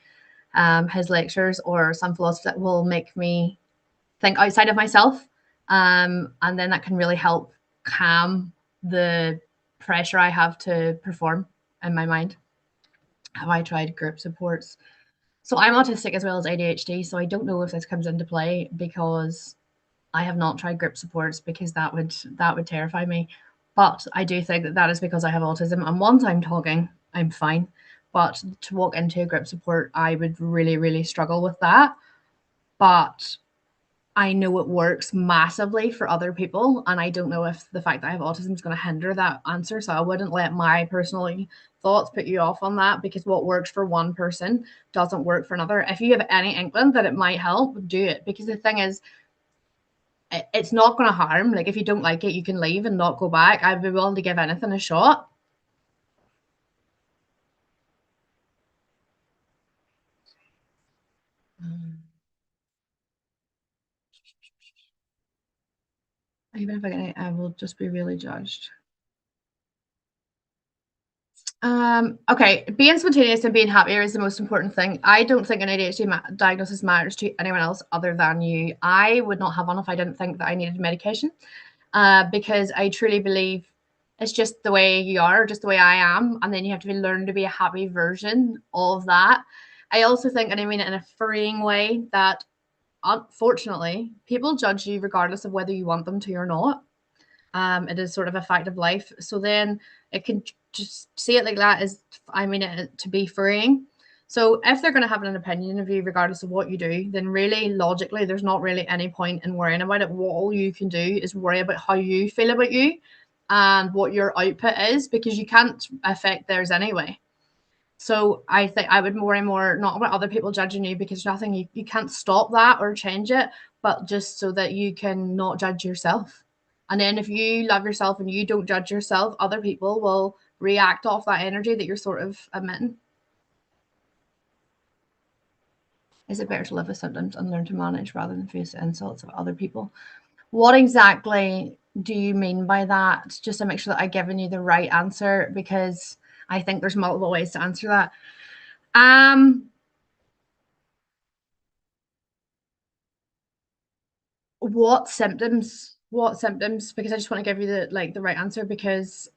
B: his lectures or some philosophy that will make me think outside of myself. And then that can really help calm the pressure I have to perform in my mind. Have I tried group supports? So I'm autistic as well as ADHD, so I don't know if this comes into play because I have not tried group supports because that would terrify me. But I do think that that is because I have autism, and once I'm talking, I'm fine. But to walk into a group support, I would really, really struggle with that. But I know it works massively for other people, and I don't know if the fact that I have autism is going to hinder that answer. So I wouldn't let my personal thoughts put you off on that, because what works for one person doesn't work for another. If you have any inkling that it might help, do it, because the thing is, it's not going to harm. Like, if you don't like it, you can leave and not go back. I'd be willing to give anything a shot. Even if I will just be really judged. Okay, being spontaneous and being happier is the most important thing. I don't think an ADHD diagnosis matters to anyone else other than you. I would not have one if I didn't think that I needed medication, because I truly believe it's just the way you are, just the way I am, and then you have to learn to be a happy version of that. I also think, and I mean it in a freeing way, that unfortunately people judge you regardless of whether you want them to or not. It is sort of a fact of life. So then it can just see it like that is, I mean it to be freeing. So if they're going to have an opinion of you, regardless of what you do, then really logically, there's not really any point in worrying about it. What all you can do is worry about how you feel about you and what your output is, because you can't affect theirs anyway. So I think I would more and more, not about other people judging you, because nothing, you can't stop that or change it, but just so that you can not judge yourself. And then if you love yourself and you don't judge yourself, other people will react off that energy that you're sort of emitting. Is it better to live with symptoms and learn to manage rather than face the insults of other people? What exactly do you mean by that? Just to make sure that I've given you the right answer, because I think there's multiple ways to answer that. What symptoms? What symptoms? Because I just want to give you the right answer, because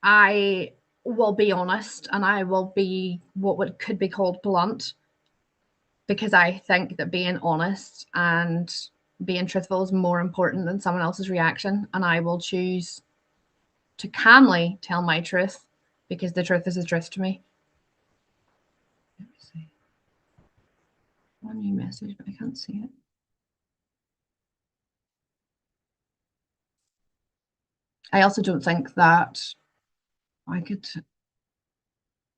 B: I will be honest and I will be what could be called blunt, because I think that being honest and being truthful is more important than someone else's reaction, and I will choose to calmly tell my truth, because the truth is the truth to me. Let me see. One new message, but I can't see it. I also don't think that I could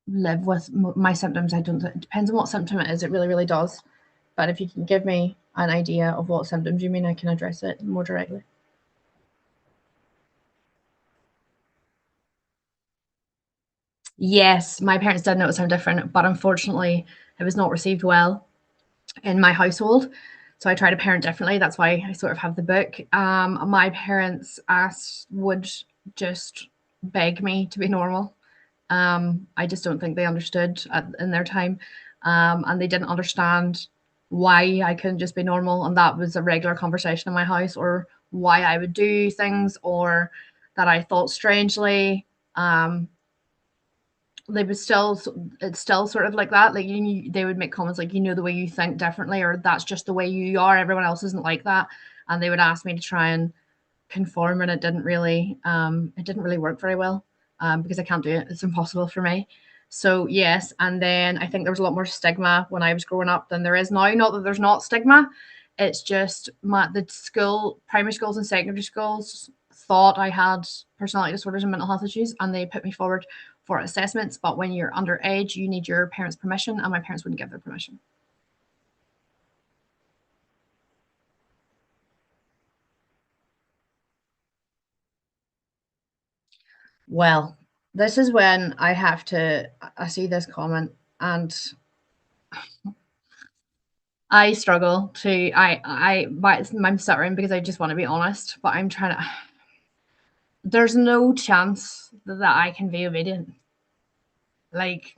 B: live with my symptoms. I don't. It depends on what symptom it is. It really, really does. But if you can give me an idea of what symptoms you mean, I can address it more directly. Yes, my parents did notice I'm different, but unfortunately, it was not received well in my household. So I try to parent differently. That's why I sort of have the book. My parents would just beg me to be normal. I just don't think they understood in their time, and they didn't understand why I couldn't just be normal, and that was a regular conversation in my house, or why I would do things, or that I thought strangely. They would still, it's still sort of like that. Like they would make comments like, the way you think differently, or that's just the way you are. Everyone else isn't like that, and they would ask me to try and conform, and it didn't really work very well, because I can't do it. It's impossible for me. So yes, and then I think there was a lot more stigma when I was growing up than there is now. Not that there's not stigma, it's just the primary schools and secondary schools thought I had personality disorders and mental health issues, and they put me forward for assessments. But when you're underage, you need your parents' permission, and my parents wouldn't give their permission. Well, this is when I see this comment, and I struggle to, I'm stuttering because I just want to be honest, but I'm trying to, there's no chance that I can be obedient. Like,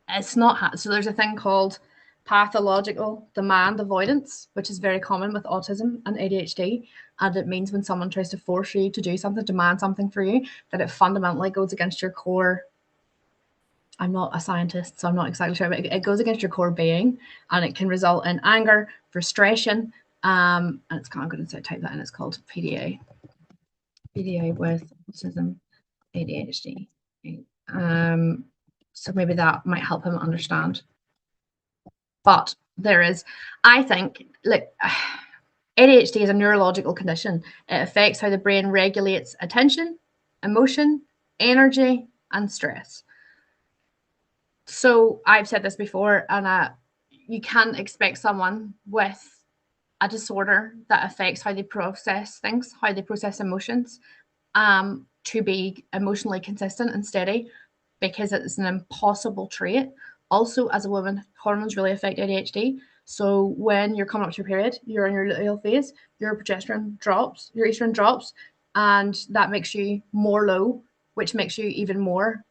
B: it's not, so there's a thing called pathological demand avoidance, which is very common with autism and ADHD. And it means when someone tries to force you to do something, demand something for you, that it fundamentally goes against your core. I'm not a scientist, so I'm not exactly sure, but it goes against your core being, and it can result in anger, frustration, and I'm going to type that in. It's called PDA with autism, ADHD. So maybe that might help him understand. But I think, like, ADHD is a neurological condition. It affects how the brain regulates attention, emotion, energy, and stress. So I've said this before, and you can't expect someone with a disorder that affects how they process things, how they process emotions, to be emotionally consistent and steady, because it's an impossible trait. Also, as a woman, hormones really affect ADHD. So when you're coming up to your period, you're in your luteal phase, your progesterone drops, your estrogen drops, and that makes you more low, which makes you even more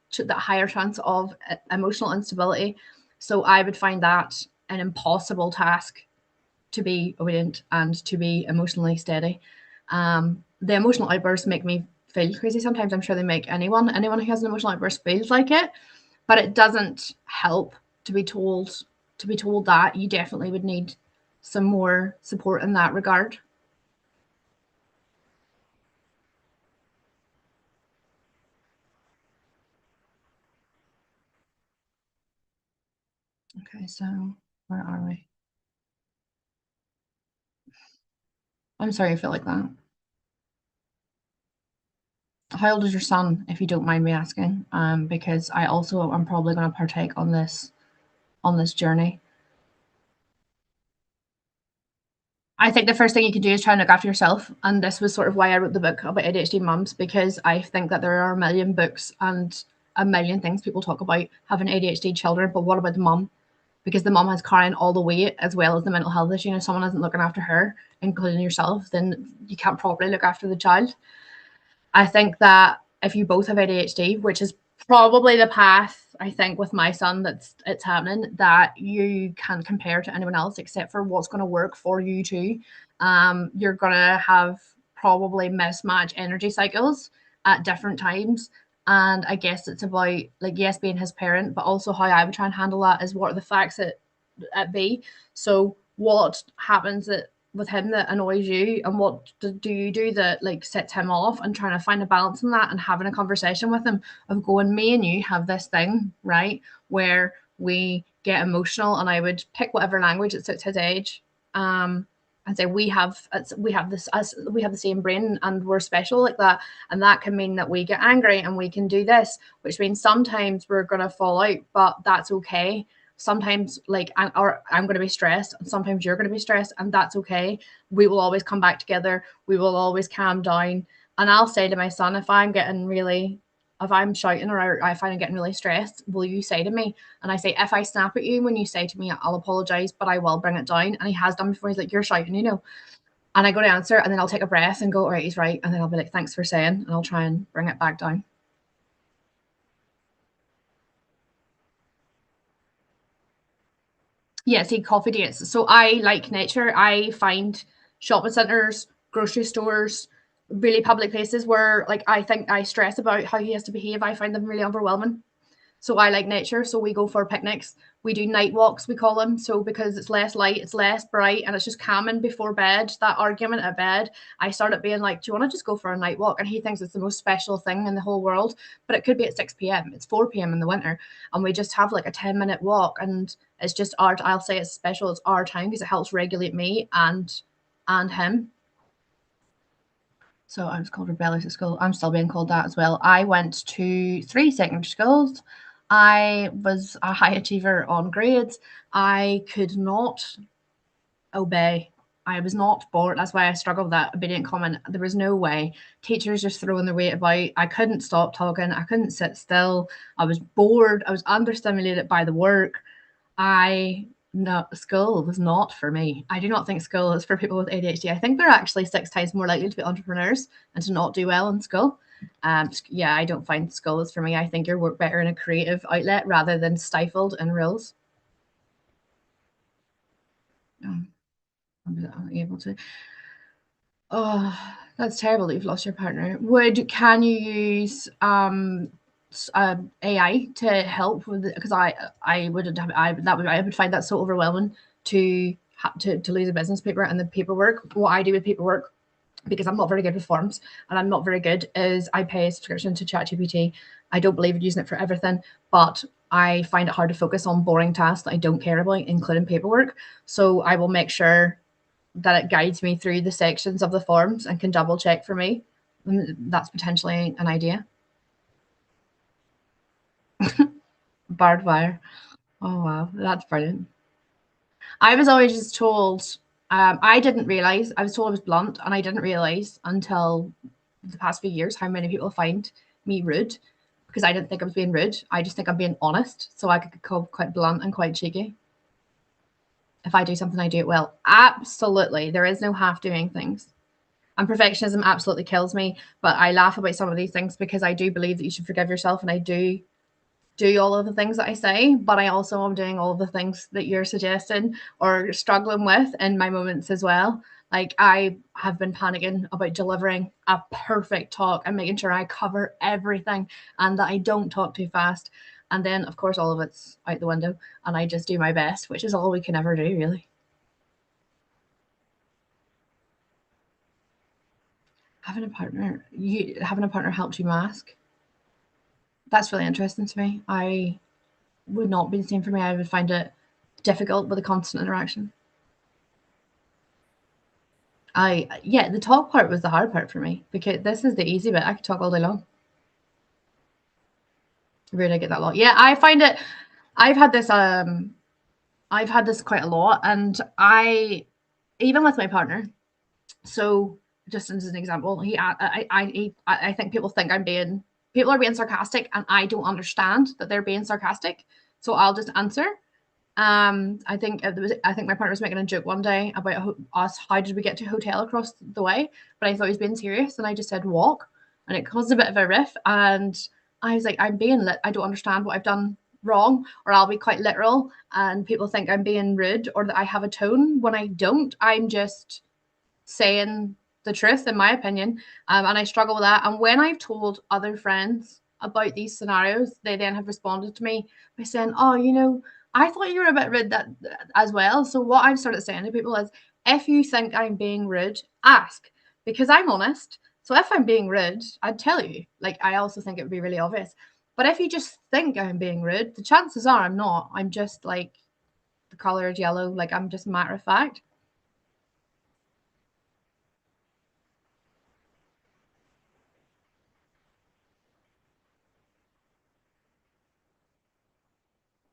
B: to that higher chance of emotional instability. So I would find that an impossible task to be obedient and to be emotionally steady. The emotional outbursts make me feel crazy sometimes. I'm sure they make anyone who has an emotional outburst feels like it, but it doesn't help to be told that you definitely would need some more support in that regard. Okay, so where are we? I'm sorry I feel like that. How old is your son, if you don't mind me asking? Because I'm probably going to partake on this journey. I think the first thing you can do is try and look after yourself. And this was sort of why I wrote the book about ADHD mums, because I think that there are a million books and a million things people talk about having ADHD children, but what about the mum? Because the mum has carrying all the weight as well as the mental health issue. And if someone isn't looking after her, including yourself, then you can't properly look after the child. I think that if you both have ADHD, which is probably the path I think with my son it's happening, that you can't compare to anyone else except for what's going to work for you too. You're gonna have probably mismatch energy cycles at different times. And I guess it's about, like, yes, being his parent, but also how I would try and handle that is what are the facts at B. So what happens with him that annoys you, and what do you do that like sets him off, and trying to find a balance in that and having a conversation with him of going, me and you have this thing, right, where we get emotional, and I would pick whatever language that suits his age, and say we have the same brain and we're special like that, and that can mean that we get angry and we can do this, which means sometimes we're going to fall out, but that's okay. Sometimes, like, I'm going to be stressed, and sometimes you're going to be stressed, and that's okay. We will always come back together. We will always calm down. And I'll say to my son, if I'm shouting, or I find I'm getting really stressed, will you say to me? And I say, if I snap at you when you say to me, I'll apologize, but I will bring it down. And he has done before. He's like, you're shouting, And I go to answer, and then I'll take a breath and go, all right, he's right. And then I'll be like, thanks for saying, and I'll try and bring it back down. Yeah, see, coffee dates. So I like nature. I find shopping centres, grocery stores, really public places where, like, I think I stress about how he has to behave. I find them really overwhelming. So I like nature. So we go for picnics. We do night walks, we call them. So because it's less light, it's less bright, and it's just calming before bed. That argument at bed, I started being like, do you want to just go for a night walk? And he thinks it's the most special thing in the whole world. But it could be at 6 p.m. It's 4 p.m. in the winter. And we just have like a 10-minute walk. And it's just I'll say it's special. It's our time because it helps regulate me and him. So I was called rebellious at school. I'm still being called that as well. I went to 3 secondary schools. I was a high achiever on grades. I could not obey. I was not bored. That's why I struggled with that obedient comment. There was no way. Teachers just throwing their weight about. I couldn't stop talking. I couldn't sit still. I was bored. I was understimulated by the work. School was not for me. I do not think school is for people with ADHD. I think they're actually 6 times more likely to be entrepreneurs and to not do well in school. Yeah, I don't find school is for me. I think you work better in a creative outlet rather than stifled in rules. I'm able to. Oh, that's terrible that you've lost your partner. Can you use AI to help with it? Because I would find that so overwhelming to lose a business paper and the paperwork. What I do with paperwork, because I'm not very good with forms and I'm not very good, is I pay a subscription to ChatGPT. I don't believe in using it for everything, but I find it hard to focus on boring tasks that I don't care about, including paperwork. So I will make sure that it guides me through the sections of the forms and can double check for me. That's potentially an idea. Barbed wire. Oh, wow. That's brilliant. I was always just told, I didn't realize, I was told I was blunt, and I didn't realize until the past few years how many people find me rude, because I didn't think I was being rude. I just think I'm being honest. So I could become quite blunt and quite cheeky. If I do something, I do it well. Absolutely. There is no half doing things. And perfectionism absolutely kills me. But I laugh about some of these things because I do believe that you should forgive yourself. And I do all of the things that I say, but I also am doing all of the things that you're suggesting or struggling with in my moments as well. Like, I have been panicking about delivering a perfect talk and making sure I cover everything and that I don't talk too fast. And then, of course, all of it's out the window and I just do my best, which is all we can ever do, really. Having a partner helped you mask? That's really interesting to me. I would not be the same for me. I would find it difficult with a constant interaction. Yeah, the talk part was the hard part for me, because this is the easy bit. I could talk all day long. Really get that a lot. Yeah, I find it. I've had this quite a lot, and even with my partner. So just as an example, I think people think people are being sarcastic, and I don't understand that they're being sarcastic. So I'll just answer. I think my partner was making a joke one day about us. How did we get to a hotel across the way? But I thought he was being serious, and I just said walk, and it caused a bit of a riff. And I was like, I'm being lit. I don't understand what I've done wrong, or I'll be quite literal, and people think I'm being rude or that I have a tone when I don't. I'm just saying the truth, in my opinion. And I struggle with that. And when I've told other friends about these scenarios, they then have responded to me by saying, "Oh, I thought you were a bit rude that as well." So what I've started saying to people is, if you think I'm being rude, ask, because I'm honest. So if I'm being rude, I'd tell you. Like, I also think it would be really obvious. But if you just think I'm being rude, the chances are I'm not. I'm just like the color is yellow. Like, I'm just matter of fact.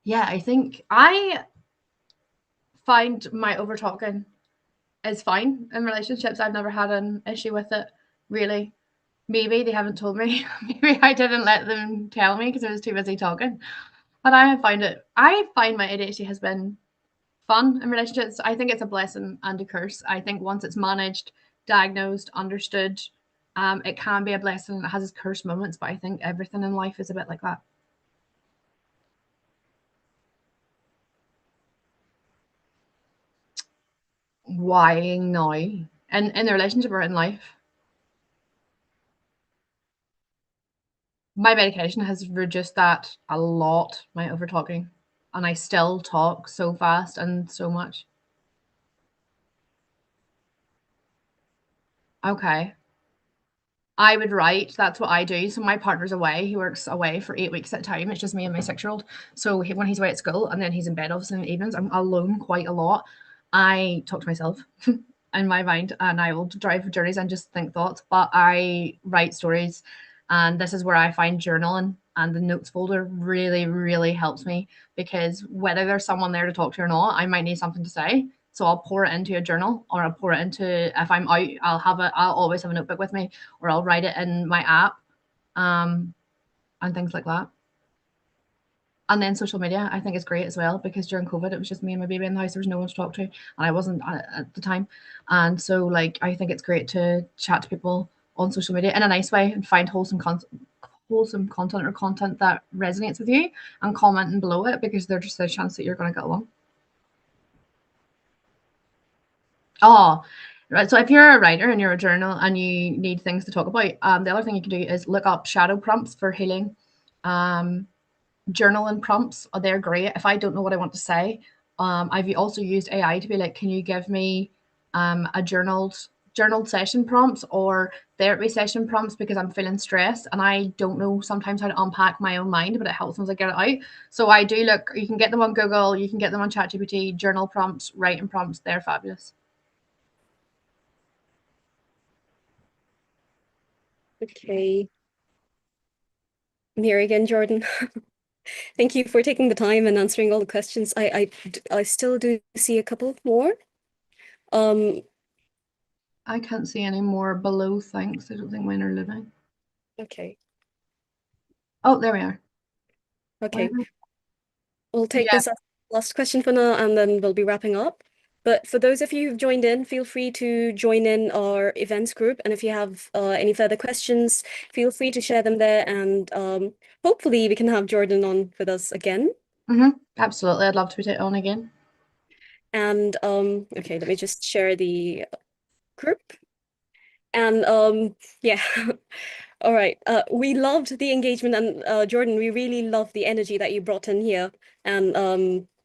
B: Yeah, I think I find my over talking is fine in relationships. I've never had an issue with it, really. Maybe they haven't told me. Maybe I didn't let them tell me because I was too busy talking. But I find my ADHD has been fun in relationships. I think it's a blessing and a curse. I think once it's managed, diagnosed, understood, it can be a blessing. It has its curse moments, but I think everything in life is a bit like that. Why now? And in the relationship or in life? My medication has reduced that a lot, my over talking. And I still talk so fast and so much. Okay. I would write. That's what I do. So my partner's away. He works away for 8 weeks at a time. It's just me and my 6-year-old. So when he's away at school and then he's in bed obviously in the evenings, I'm alone quite a lot. I talk to myself in my mind, and I will drive journeys and just think thoughts. But I write stories, and this is where I find journaling and the notes folder really, really helps me, because whether there's someone there to talk to or not, I might need something to say. So I'll pour it into a journal, or I'll pour it into, if I'm out, I'll always have a notebook with me, or I'll write it in my app, and things like that. And then social media, I think is great as well, because during COVID, it was just me and my baby in the house. There was no one to talk to, and I wasn't at the time. And so, like, I think it's great to chat to people on social media in a nice way and find wholesome content or content that resonates with you, and commenting below it, because there's just a chance that you're going to get along. Oh, right. So if you're a writer and you're a journal and you need things to talk about, the other thing you can do is look up shadow prompts for healing. Journaling prompts, they're great. If I don't know what I want to say, I've also used AI to be like, can you give me a journaled session prompts or therapy session prompts, because I'm feeling stressed and I don't know sometimes how to unpack my own mind, but it helps once I get it out. So I do look. You can get them on Google, you can get them on ChatGPT. Journal prompts, writing prompts, they're fabulous.
A: Okay. I'm here again, Jordan. Thank you for taking the time and answering all the questions. I still do see a couple more.
B: I can't see any more below, thanks. I don't think mine are living.
A: Okay.
B: Oh, there we are.
A: Okay.
B: Whatever.
A: We'll take
B: Yeah.
A: this as the last question for now, and then we'll be wrapping up. But for those of you who've joined in, feel free to join in our events group. And if you have any further questions, feel free to share them there. And hopefully we can have Jordan on with us again.
B: Absolutely. I'd love to put it on again.
A: And okay, let me just share the group. And yeah. All right. We loved the engagement, and Jordan, we really loved the energy that you brought in here, and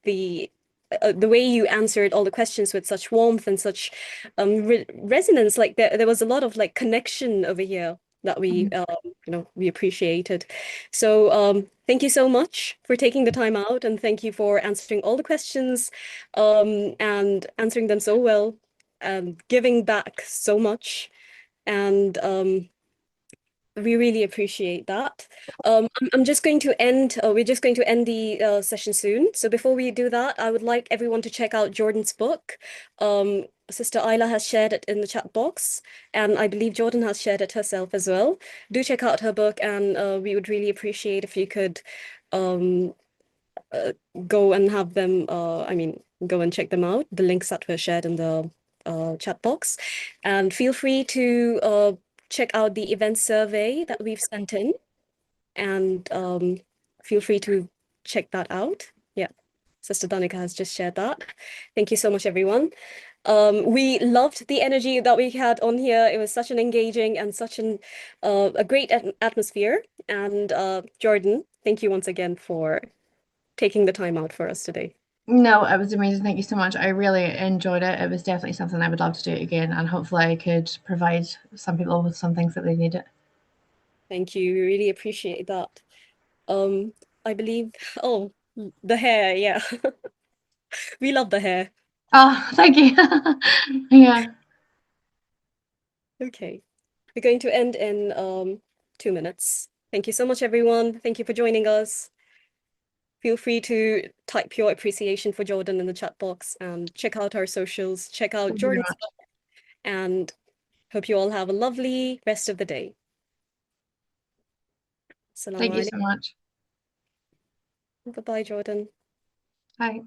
A: the way you answered all the questions with such warmth and such resonance. Like there was a lot of like connection over here that we we appreciated. So thank you so much for taking the time out, and thank you for answering all the questions and answering them so well. giving back so much. And we really appreciate that. I'm just going to end, we're just going to end the session soon. So before we do that, I would like everyone to check out Jordan's book. Sister Ayla has shared it in the chat box, and I believe Jordan has shared it herself as well. Do check out her book, and we would really appreciate if you could um, go and have them, go and check them out. The links that were shared in the chat box. And feel free to check out the event survey that we've sent in, and feel free to check that out. Yeah, Sister Danica has just shared that. Thank you so much, everyone. We loved the energy that we had on here. It was such an engaging and such a great atmosphere. And Jordan, thank you once again for taking the time out for us today.
B: No, it was amazing. Thank you so much. I really enjoyed it. It was definitely something I would love to do again, and hopefully I could provide some people with some things that they needed.
A: Thank you. We really appreciate that. I believe, oh, the hair, yeah. We love the hair.
B: Oh, thank you. Yeah.
A: Okay. We're going to end in 2 minutes. Thank you so much, everyone. Thank you for joining us. Feel free to type your appreciation for Jordan in the chat box and check out our socials, check out
B: Thank you very
A: Jordan's
B: much.
A: book, and hope you all have a lovely rest of the day.
B: Thank you
A: Assalamu
B: so much.
A: alaikum. Bye-bye, Jordan.
B: Bye.